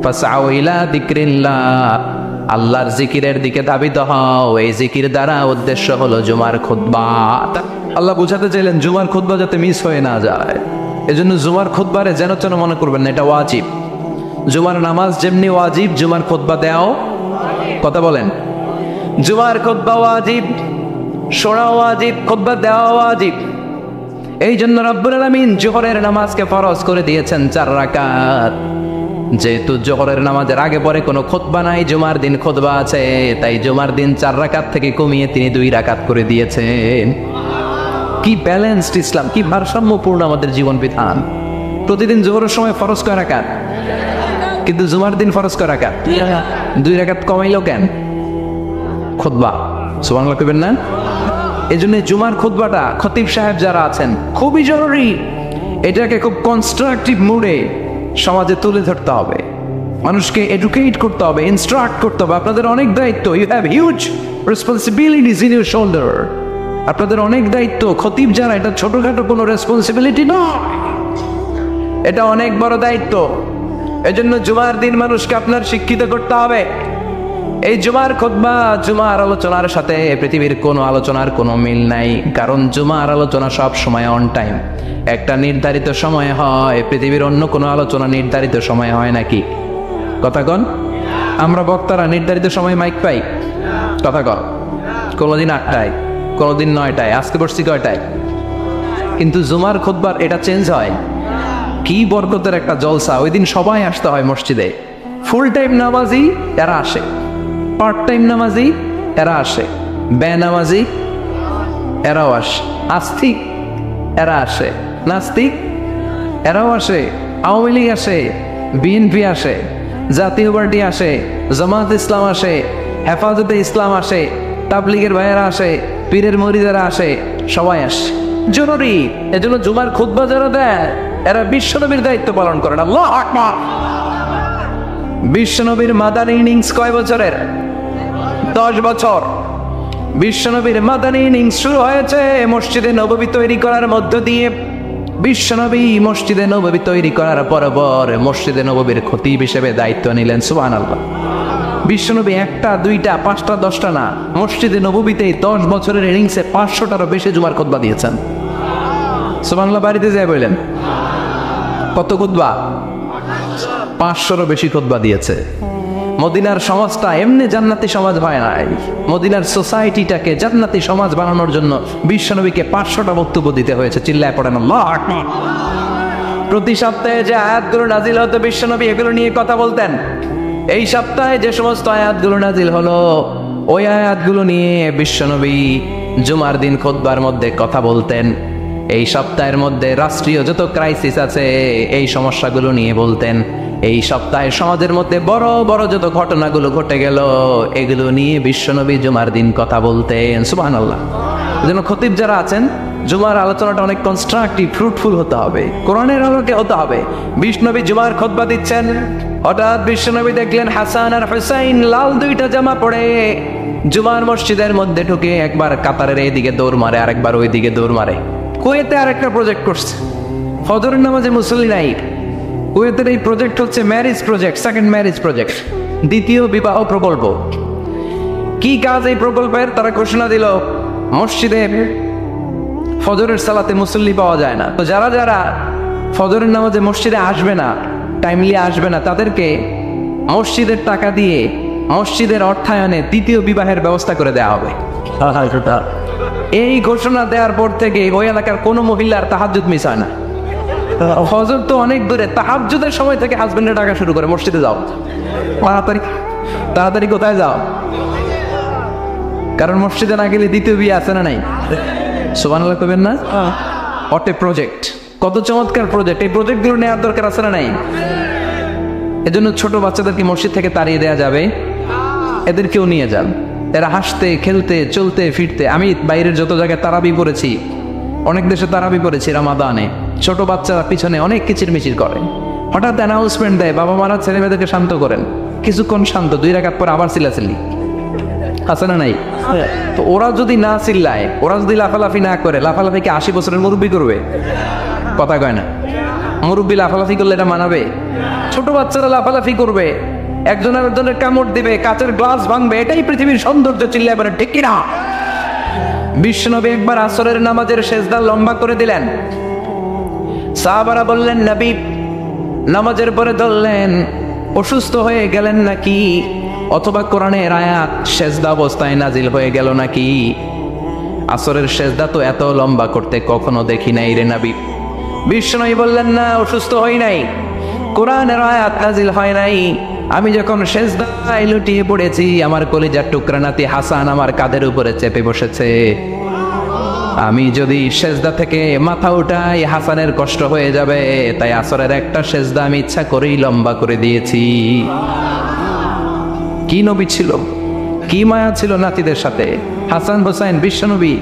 ফাসআউ ইলা যিকরিল্লাহ, আল্লাহর জিকিরের দিকে ধাবিত হও। এই জিকির দ্বারা উদ্দেশ্য হলো জুমার খুতবা। আল্লাহ বুঝাতে চাইলেন জুমার খুতবা যাতে মিস হয়ে না যায়, এজন্য জুমার খুতবারে যেন তেন মনে করবেন না, এটা ওয়াজিব। জুমার নামাজ যেমনি ওয়াজিব, জুমার খুতবা দেও কথা বলেন। জুমার খুতবা ওয়াজিব, শোনা ওয়াজিব, খুতবা দেওয়া ওয়াজিব। এই জন্য রব্বুল আলামিন জোহরের নামাজকে ফরজ করে দিয়েছেন 4 রাকাত। যেহেতু জোহরের নামাজের আগে পরে কোনো খুতবা নাই, জুমার দিন খুতবা আছে, তাই জুমার দিন 4 রাকাত থেকে কমিয়ে তিনি 2 রাকাত করে দিয়েছেন। কি ব্যালেন্সড ইসলাম, কি ভারসাম্যপূর্ণ আমাদের জীবন বিধান। প্রতিদিন জোহরের সময় ফরজ কয় রাকাত, কিন্তু জুমার দিন ফরজ কয় রাকাত? 2 রাকাত কমাইলো কেন? খুতবা, সুবহানাল্লাহ কইবেন না? এই জন্য জুমার খুতবাটা খতিব সাহেব যারা আছেন খুবই জরুরি। এটাকে খুব কনস্ট্রাকটিভ মুডে সমাজে তুলে ধরতে হবে, মানুষকে এডুকেট করতে হবে, ইনস্ট্রাক্ট করতে হবে। আপনাদের অনেক দায়িত্ব, you have huge responsibilities in your shoulder. আপনাদের অনেক দায়িত্ব। খতিব যারা, এটা ছোটখাটো কোনো রেসপন্সিবিলিটি নয়, এটা অনেক বড় দায়িত্ব। এজন্য জুমার দিন মানুষকে আপনার শিক্ষিত করতে হবে। এই জুমার খুতবা, জুমার আলোচনার সাথে পৃথিবীর কোনো আলোচনার কোনো মিল নাই, কারণ জুমার আলোচনা সব সময় অন টাইম, একটা নির্ধারিত সময়ে হয়। পৃথিবীর অন্য কোনো আলোচনা নির্ধারিত সময়ে হয় নাকি? কথা কন। আমরা বক্তারা নির্ধারিত সময় মাইক পাই? কথা কন। কোনোদিন 8টায়, কোনোদিন 9টায়, আজকে বসছি কয়টায়? কিন্তু জুমার খুতবার এটা চেঞ্জ হয়। কি বরকতের একটা জলসা! ওই দিন সবাই আসতে হয় মসজিদে। ফুল টাইম নামাজি এরা আসে, পার্ট টাইম নামাজি এরা আসে, বেনামাজি এরাও আসে, আস্তিক এরা আসে, নাস্তিক এরাও আসে, আওয়ামী লীগ আসে, বিএনপি আসে, জাতীয় পার্টি আসে, জামাত ইসলাম আসে, হেফাজতে ইসলাম আসে, তাবলিগের ভাইয়েরা আসে, পীরের মুরিদেরা আসে, সবাই আসে। জরুরি। এজন্য জুমার খুতবা যারা দেয় এরা বিশ্বনবীর দায়িত্ব পালন করেন। আল্লাহু আকবার। বিশ্বনবীর মাদানী ইনিংস কয় বছরের? 10 বছর। বিশ্বনবীর মাদানী ইনিংস শুরু হয়েছে মসজিদে নববী তৈরি করার মধ্য দিয়ে। বিশ্বনবী মসজিদে নববী তৈরি করার পর মসজিদে নববীর খতিব হিসেবে দায়িত্ব নিলেন। সুবহানাল্লাহ। বিশ্বনবী 1টা 2টা 5টা 10টা না, মসজিদে নববীতে 10 বছরের ইনিংসে 500টারও বেশি জুমার খুতবা দিয়েছেন। সুবহানাল্লাহ। বাড়িতে যায় বললেন কত খুতবা? 500রও বেশি খুতবা দিয়েছে। মদিনার সমাজটা এমনি জান্নাতি সমাজ হয় নাই। মদিনার সোসাইটিটাকে জান্নাতি সমাজ বানানোর জন্য বিশ্বনবীকে 500টা বক্তব্য দিতে হয়েছে। চিল্লায় পড়েন আল্লাহু আকবার। প্রতি সপ্তাহে যে আয়াতগুলো নাজিল হতো বিশ্বনবী এগুলো নিয়ে কথা বলতেন। এই সপ্তাহে যে সমস্ত আয়াতগুলো নাজিল হলো ওই আয়াতগুলো নিয়ে বিশ্বনবী জুমার দিন খুতবার মধ্যে কথা বলতেন। এই সপ্তাহের মধ্যে রাষ্ট্রীয় যত ক্রাইসিস আছে এই সমস্যাগুলো নিয়ে বলতেন। এই সপ্তাহে সমাজের মধ্যে বড় বড় যত ঘটনাগুলো ঘটে গেল এগুলো নিয়ে বিশ্বনবী জুমার দিন কথা বলতেন। সুবহানাল্লাহ। এজন্য খতিব যারা আছেন জুমার আলোচনাটা অনেক কনস্ট্রাকটিভ, ফ্রুটফুল হতে হবে, কোরআনের আলোকে হতে হবে। বিশ্বনবী জুমার খুতবা দিচ্ছেন, হঠাৎ বিশ্বনবী দেখলেন হাসান আর হুসাইন লাল 2টা জামা পরে জুমার মসজিদের মধ্যে ঢুকে একবার কাতারের এইদিকে দৌড় মারে, আরেকবার ওইদিকে দৌড় মারে। কুয়েতে আরেকটা প্রজেক্ট করছে, ফজরের নামাজে মুসল্লি নাই। কুয়েতের এই প্রজেক্ট হচ্ছে marriage project, second marriage project, দ্বিতীয় বিবাহ প্রকল্প। কি কাজ এই প্রকল্পের? তারা ঘোষণা দিল মসজিদে ফজরের সালাতে মুসল্লি পাওয়া যায় না, তো যারা যারা ফজরের নামাজে মসজিদে আসবে না, টাইমলি আসবে না, তাদেরকে মসজিদের টাকা দিয়ে মসজিদের অর্থায়নে দ্বিতীয় বিবাহের ব্যবস্থা করে দেওয়া হবে। এই ঘোষণা দেওয়ার পর থেকে ওই এলাকার কোনো মহিলার তাহাজ্জুদ মিস হয় না। ফজর তো অনেক দূরে, তাহাজ্জুদের সময় থেকে হাজবেন্ডের টাকা শুরু করে মসজিদে যাও, তাড়াতাড়ি তাড়াতাড়ি কোথায় যাও, কারণ মসজিদে না গেলে দ্বিতীয় বিয়ে আছে না নাই? সুবহানাল্লাহ কইবেন না? অটে প্রজেক্ট, কত চমৎকার প্রজেক্ট! এই প্রজেক্টগুলো নেওয়ার দরকার আছে না নাই? এজন্য ছোট বাচ্চাদেরকে মসজিদ থেকে তাড়িয়ে দেওয়া যাবে, এদেরকেও নিয়ে যান। এরা হাসতে খেলতে চলতে ফিরতে, আমি বাইরের যত জায়গায় তারাবি পড়েছি, অনেক দেশে তারাবি পড়েছি রামাদানে, ছোট বাচ্চারা পিছনে অনেক কিচিরমিচির করে, হঠাৎ অ্যানাউন্সমেন্ট দেয় বাবা মারা ছেলে মেয়েদেরকে শান্ত করেন, কিছুক্ষণ শান্ত, 2 রাকাত পর আবার চিল্লাচিল্লি, আছে না নাই? তো ওরা যদি না চিল্লায়, ওরা যদি লাফালাফি না করে, লাফালাফিকে 80 বছরের মুরব্বী করবে? কথা কয় না। মুরব্বী লাফালাফি করলে এটা মানাবে? ছোট বাচ্চারা লাফালাফি করবে, একজনের একজনের কামড় দিবে, কাচের গ্লাস ভাঙবে, এটাই পৃথিবীর সৌন্দর্য। চিল্লায় বলে ঠিক কিনা? বিশ্বনবী একবার আসরের নামাজের সেজদা লম্বা করে দিলেন, সাহাবারা বললেন নবী নামাজের পরে ধরলেন, অসুস্থ হয়ে গেলেন নাকি, অথবা কোরআনের আয়াত সেজদা অবস্থায় নাজিল হয়ে গেল নাকি? আসরের সেজদা তো এত লম্বা করতে কখনো দেখি নাই রে নবী। বিশ্বনবী বললেন না, অসুস্থ হই নাই, কোরআনের আয়াত নাজিল হয় নাই, আমি যখন সেজদায় লুটিয়ে পড়েছি, আমার কলিজার টুকরা নাতি হাসান আমার কাঁধের উপরে চেপে বসেছে, আমি যদি সেজদা থেকে মাথা উঠাই হাসানের কষ্ট হয়ে যাবে, তাই আসরের একটা সেজদা আমি ইচ্ছা করেই লম্বা করে দিয়েছি। কি নবী ছিল, কি মায়া ছিল নাতিদের সাথে। হাসান হোসাইন বিশ্বনবী,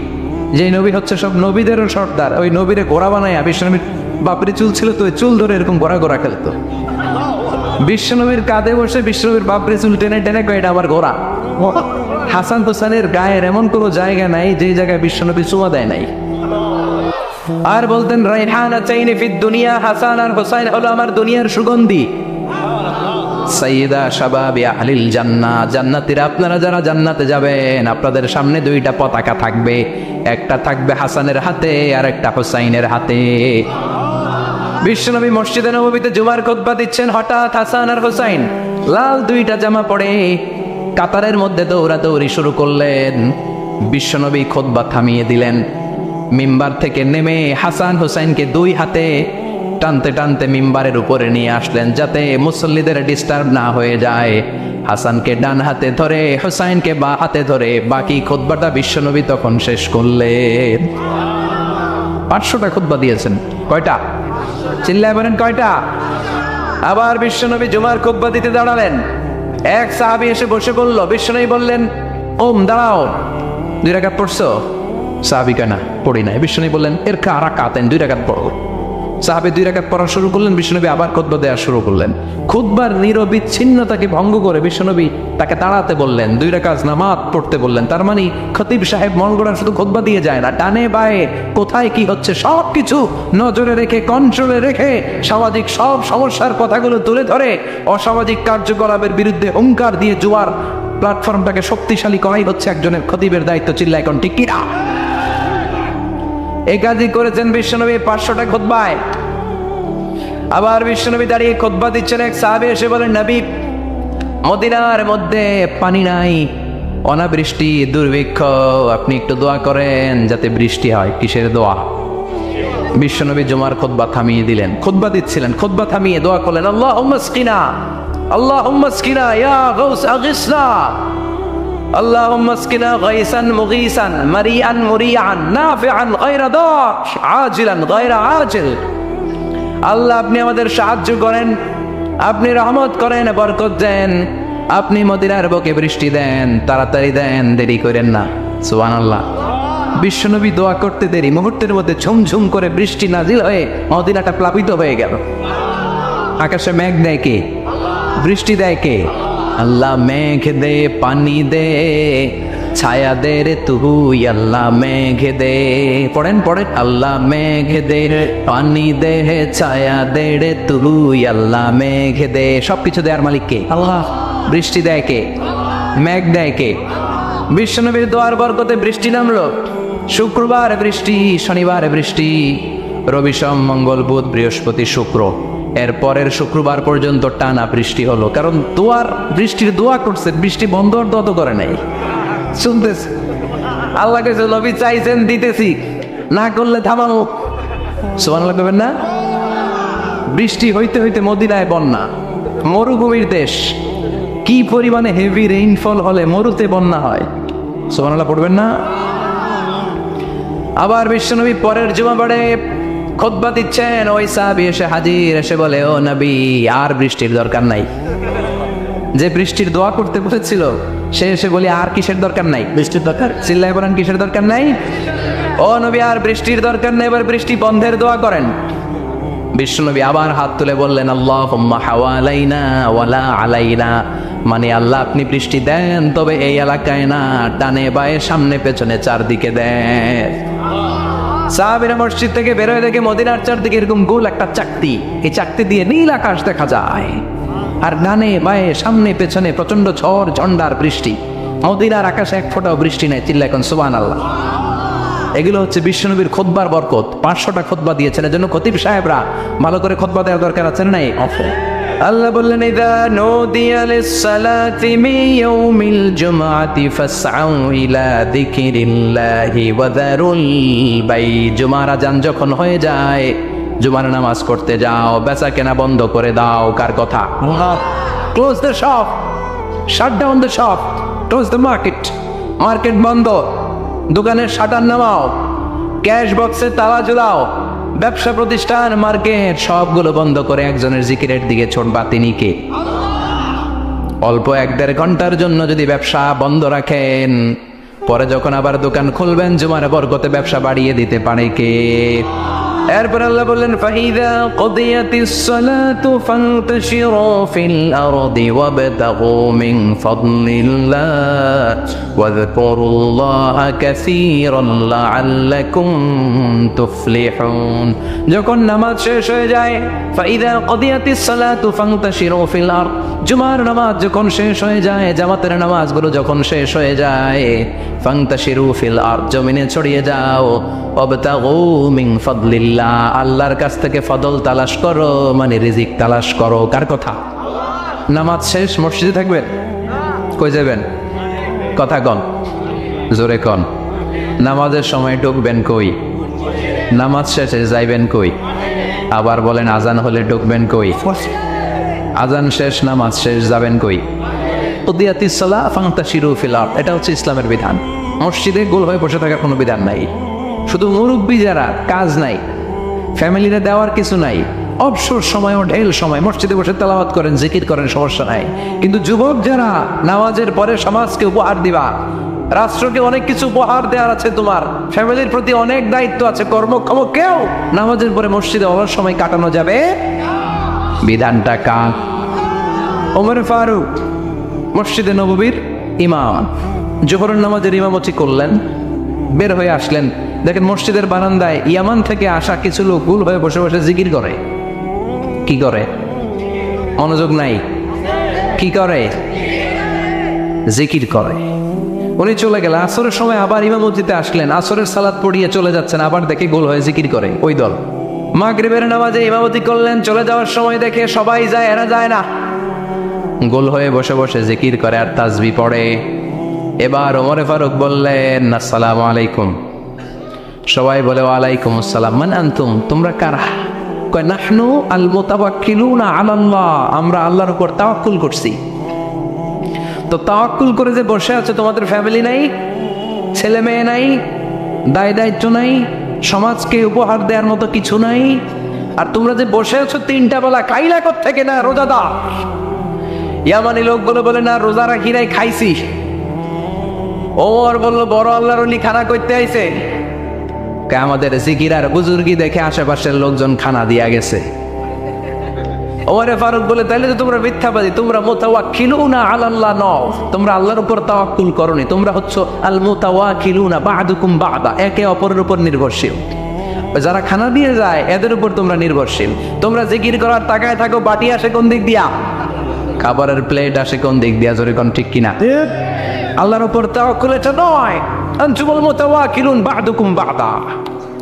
যে নবী হচ্ছে সব নবীদেরও সর্দার, ওই নবীরে ঘোড়া বানায়, বিশ্বনবীর বাপরে চুল ছিল তো, ওই চুল ধরে এরকম ঘোড়া ঘোড়া খেলতো। বিশ্বনবীর কাঁধে বসে বিশ্বনবীর বাপরে চুল টেনে টেনে কয় এটা আমার ঘোড়া। হাসান হোসেনের গায়ের এমন কোনো জায়গা নাই যে জায়গায় বিশ্বনবী চুমা দেয় নাই। আর বলতেন রাইহানা চাইনি ফিদ দুনিয়া, হাসান আর হোসাইন হলো আমার দুনিয়ার সুগন্ধি। সাইয়্যিদা শাবাবি আহলিল জান্নাহ, জান্নাতীরা আপনারা যারা জান্নাতে যাবেন, আপনাদের সামনে 2টা পতাকা থাকবে, একটা থাকবে হাসানের হাতে আর একটা হোসাইনের হাতে। বিশ্বনবী মসজিদে নববীতে জুমার খুতবা দিচ্ছেন, হঠাৎ হাসান আর হোসাইন লাল 2টা জামা পরে কাতারের মধ্যে দৌড়াদৌড়ি শুরু করলেন। বিশ্বনবী খুতবা থামিয়ে দিলেন, মিম্বার থেকে নেমে হাসান হোসাইনকে 2 হাতে টানতে টানতে মিম্বারের উপরে নিয়ে আসলেন, যাতে মুসল্লিদের ডিস্টার্ব না হয়ে যায়। হাসানকে ডান হাতে ধরে, হোসাইনকে বাঁ হাতে ধরে বাকি খুতবাটা বিশ্বনবী তখন শেষ করলেন। 500টা খুতবা দিয়েছেন। কয়টা? চিল্লায় বলেন কয়টা? আবার বিশ্বনবী জুমার খুতবা দিতে দাঁড়ালেন, এক সাহাবী এসে বসে বলল, বিশ্বনবী বললেন ওম দাঁড়াও, 2 রাকাত পড়ছো? সাহাবী কেনা পড়ি নাই। বিশ্বনবী বললেন এর রাকাতেন, 2 রাকাত পড়ো। সাহাবী 2 রাকাত পড়া শুরু করলেন, বিশ্বনবী আবার খুতবা দেওয়া শুরু করলেন। খুতবার নিরবিচ্ছিন্নতাকে ভঙ্গ করে বিশ্বনবী তাকে দাঁড়াতে বললেন, 2 রাকাত নামাজ পড়তে বললেন। তার মানে খতিব সাহেব মন গড়া শুধু খুতবা দিয়ে যায় না, ডানে বায়ে কোথায় কি হচ্ছে সব কিছু নজরে রেখে, কন্ট্রোলে রেখে, সামাজিক সব সমস্যার কথাগুলো তুলে ধরে অসামাজিক কার্যকলাপের বিরুদ্ধে হুঙ্কার দিয়ে জুয়ার প্ল্যাটফর্মটাকে শক্তিশালী করাই হচ্ছে একজনের খতিবের দায়িত্ব। চিল্লা এখন ঠিক কিনা? এই কাজই করেছেন বিশ্বনবী 500টা খুতবায়। আবার বিশ্বনবী দাঁড়িয়ে খুতবা দিচ্ছেন, এক সাহাবী এসে বলেন, নবী মদিনার মধ্যে পানি নাই, অনাবৃষ্টি, দুর্ভিক্ষ, আপনি একটু দোয়া করেন যাতে বৃষ্টি হয়। কিসের দোয়া? বিশ্বনবী জুমার খুতবা থামিয়ে দিলেন, খুতবা দিচ্ছিলেন, খুতবা থামিয়ে দোয়া করলেন, আল্লাহুম্মা আসকিনা, আল্লাহুম্মা আসকিনা ইয়া গাউস আগিসনা, আল্লাহুম্মা আসকিনা গাইসান মুগীসান মারিআন মুরিআন নাফিআন গায়রা দার আজিলান গায়রা আজিল। আল্লাহ আপনি আমাদের সাহায্য করেন, আপনি রহমত করেন, বরকত দেন, আপনি মদিনার বুকে বৃষ্টি দেন, তাড়াতাড়ি দেন, দেরি করেন না। সুবহানাল্লাহ। বিশ্বনবী দোয়া করতে দেরি, মুহূর্তের মধ্যে ঝুমঝুম করে বৃষ্টি নাজিল হয়ে মদিনাটা প্লাবিত হয়ে গেল। আকাশে মেঘ দেয় কে? বৃষ্টি দেয় কে? আল্লাহ। মেঘ দে পানি দে ছায়া দে রে তুই, আল্লাহ মেঘ দে। পড়েন পড়েন, আল্লাহ মেঘ দে পানি দে ছায়া দে রে তুই, আল্লাহ মেঘ দে। সবকিছু দেয়ার মালিক কে? আল্লাহ। বৃষ্টি দেয় কে? মেঘ দেয় কে? বিশ্বনবীর দোয়ার বরকতে বৃষ্টি নামলো। শুক্রবার বৃষ্টি, শনিবার বৃষ্টি, রবি সোম মঙ্গল বুধ বৃহস্পতি শুক্র, এর পরের শুক্রবার পর্যন্ত টানা বৃষ্টি হলো। কারণ দোয়ার বৃষ্টির দোয়া করছে, বৃষ্টি বন্ধ হওয়ার দোয়া তো করে নাই, শুনতেছে। আল্লাহ কাছে নবী চাইছেন, দিতেছি, না করলে থামানো। সুবহানাল্লাহ করবেন না? বৃষ্টি হইতে হইতে মদিনায় বন্যা, মরুভূমির দেশ, কি পরিমাণে হেভি রেইনফল হলে মরুতে বন্যা হয়। সুবহানাল্লাহ পড়বেন না? আবার বিশ্বনবী পরের জুমাবারে খুতবা দিচ্ছেন, ওই সাহাবী এসে হাজির, এসে বলে, ও নবী, আর বৃষ্টির দরকার নাই। যে বৃষ্টির দোয়া করতে বলেছিল সে এসে বলি, আর কিসের দরকার নাই? বৃষ্টির দরকার। চিল্লায় বলেন, কিসের দরকার নাই? ও নবী, আর বৃষ্টির দরকার নেই, এবার বৃষ্টি বন্ধের দোয়া করেন। বিশ্বনবী আবার হাত তুলে বললেন, আল্লাহুম্মা হাওয়ালাইনা ওয়ালা আলাইনা, মানে আল্লাহ আপনি বৃষ্টি দেন, তবে এই এলাকায় না, ডানে বায়ে সামনে পেছনে চারদিকে দেন। সাহাবীরা মসজিদ থেকে বের হয়ে দেখে মদিনার চারদিকে এরকম গোল একটা চাকতি, এই চাকতি দিয়ে নীল আকাশ দেখা যায়, আর ডানে বায়ে সামনে পেছনে প্রচন্ড ঝড় ঝন্ডার বৃষ্টি। মদিনার আকাশে এক ফোঁটাও বৃষ্টি নেই। চিল্লা এখন সুবহানাল্লাহ। এগুলো হচ্ছে বিশ্বনবীর খুতবার বরকত। 500টা খুতবা দিয়েছেন, এজন্য খতিব সাহেবরা ভালো করে খুতবা দেওয়ার দরকার আছে না নাই? আল্লাহ বললেন, ইযা নুদিয়া লিস-সালাতি মিন ইয়াউমিল জুমআতি ফাসআউ ইলা যিকরিল্লাহি ওয়া যারুল বাই। জুমার আযান যখন হয়ে যায়, জুমার নামাজ পড়তে যাও, বেচা কেনা বন্ধ করে দাও। কার কথা? Close the shop, shut down the shop, close the market. Market বন্ধ, দোকানের শাটার নামাও, ক্যাশ বক্সে তালা ঝুলাও, ব্যবসা প্রতিষ্ঠান, মার্কেট সবগুলো বন্ধ করে একজনের জিকিরের দিকে ছোটবা। তিনি কে? অল্প 1-1.5 ঘন্টার জন্য যদি ব্যবসা বন্ধ রাখেন, পরে যখন আবার দোকান খুলবেন, জুমার বরকতে ব্যবসা বাড়িয়ে দিতে পারে কে? এরপর আল্লাহ বললেন, ফাইদা কুদিয়াতিস সালাতু ফান্তাশিরু ফিল আরদি ওয়াবতাগু মিন ফাদলিল্লাহ ওয়াযকুরুল্লাহা কাসীরান লাআল্লাকুম তুফলিহুন। যখন নামাজ শেষ হয়ে যায়, ফাইদা কুদিয়াতিস সালাতু ফান্তাশিরু ফিল আরদ, জুমার নামাজ যখন শেষ হয়ে যায়, জামাতের নামাজগুলো যখন শেষ হয়ে যায়, ফান্তাশিরু ফিল আরদ, জমিনে ছড়িয়ে যাও, ওয়াবতাগু মিন ফাদলিল্লাহ, আল্লাহর কাছ থেকে ফদল তালাশ করো, মানে রিজিক তালাশ করো। কার কথা? নামাজ শেষ মসজিদে থাকবেন? কই যাবেন? কথা কন, জোরে কন। নামাজের সময় ঢুকবেন কই? নামাজ শেষে যাইবেন কই? আবার বলেন, আজান হলে ঢুকবেন কই? আজান শেষ, নামাজ শেষ, যাবেন কই? কুদিয়াতিস সালাহ ফান্তাশিরু ফিল আরদ, এটা হচ্ছে ইসলামের বিধান। মসজিদে গোল হয়ে বসে থাকার কোনো বিধান নাই। শুধু মুরব্বী যারা, কাজ নাই, ফ্যামিলিরে দেওয়ার কিছু নাই, অবসর সময় ও ঢেল সময় মসজিদে বসে তেলাওয়াত করেন, জিকির করেন, সমস্যা নাই। কিন্তু যুবক যারা, নামাজের পরে সমাজকে উপহার দিবা, রাষ্ট্রকে অনেক কিছু উপহার দেওয়ার আছে, তোমার ফ্যামিলির প্রতি অনেক দায়িত্ব আছে, কর্মক্ষম কেউ নামাজের পরে মসজিদে অলস সময় কাটানো যাবে? বিধানটা কার? ওমর ফারুক মসজিদে নববীর ইমাম, জোহরের নামাজের ইমামতি করলেন, বের হয়ে আসলেন, দেখেন মসজিদের বারান্দায় ইয়ামান থেকে আসা কিছু লোক গুল হয়ে বসে বসে জিকির করে। কি করে? মনোযোগ নাই। কি করে? জিকির করে। উনি চলে গেলেন, আসরের সময় আবার ইমামতিতে আসলেন, আসরের সালাত পড়িয়ে চলে যাচ্ছেন, আবার দেখে গোল হয়ে জিকির করে ওই দল। মাগরিবের নামাজে ইমামতি করলেন, চলে যাওয়ার সময় দেখে সবাই যায়, এরা যায় না, গোল হয়ে বসে বসে জিকির করে আর তাসবিহ পড়ে। এবার ওমরে ফারুক বললেন, আসসালামু আলাইকুম। সবাই বলে, ওয়ালাইকুম আসসালাম। মান আনতুম, তোমরা কারা? কয়, নাহনু আল মুতাওয়াক্কিলুনা আলাল্লাহ, আমরা আল্লাহর উপর তাওয়াক্কুল করছি। তো তাওয়াক্কুল করে যে বসে আছে, তোমাদের ফ্যামিলি নাই, ছেলে মেয়ে নাই, দায় দায়িত্ব নাই, সমাজকে উপহার দেওয়ার মতো কিছু নাই, আর তোমরা যে বসে আছো 3টা বেলা, খাইলা কোত্থেকে? না রোজাদার। ইয়ামানি লোকগুলো বলে, না রোজা রাখি নাই, খাইছি। ওমর বলল, বড় আল্লাহর ওলি খানা করতে আইছে। আমাদের জিকির আর বুজুর্গি দেখে আশেপাশের লোকজন খানা দিয়া গেছে। ওমরে ফারুক বলে, তাইলে তো তোমরা মিথ্যাবাদী, তোমরা মুতাওয়াক্কিলুনা আলাল্লাহ নও, তোমরা আল্লাহর উপর তাওয়াক্কুল করনি, তোমরা হচ্ছে আল মুতাওয়াক্কিলুনা বা'দুকুম বা'দা, একে অপরের উপর নির্ভরশীল। যারা খানা দিয়ে যায় এদের উপর তোমরা নির্ভরশীল। তোমরা জিকির করার তাকায় থাকো, বাটি আসে কোন দিক দিয়া, খাবারের প্লেট আসে কোন দিক দিয়া, জোরে কোন ঠিক কিনা? আল্লাহর উপর তাওয়াক্কুল এটা নয়। আনতুমুল মুতাওয়াক্কিলুন বা'দুকুম বা'দা।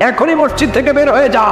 এখনই মসজিদ থেকে বের হয়ে যা।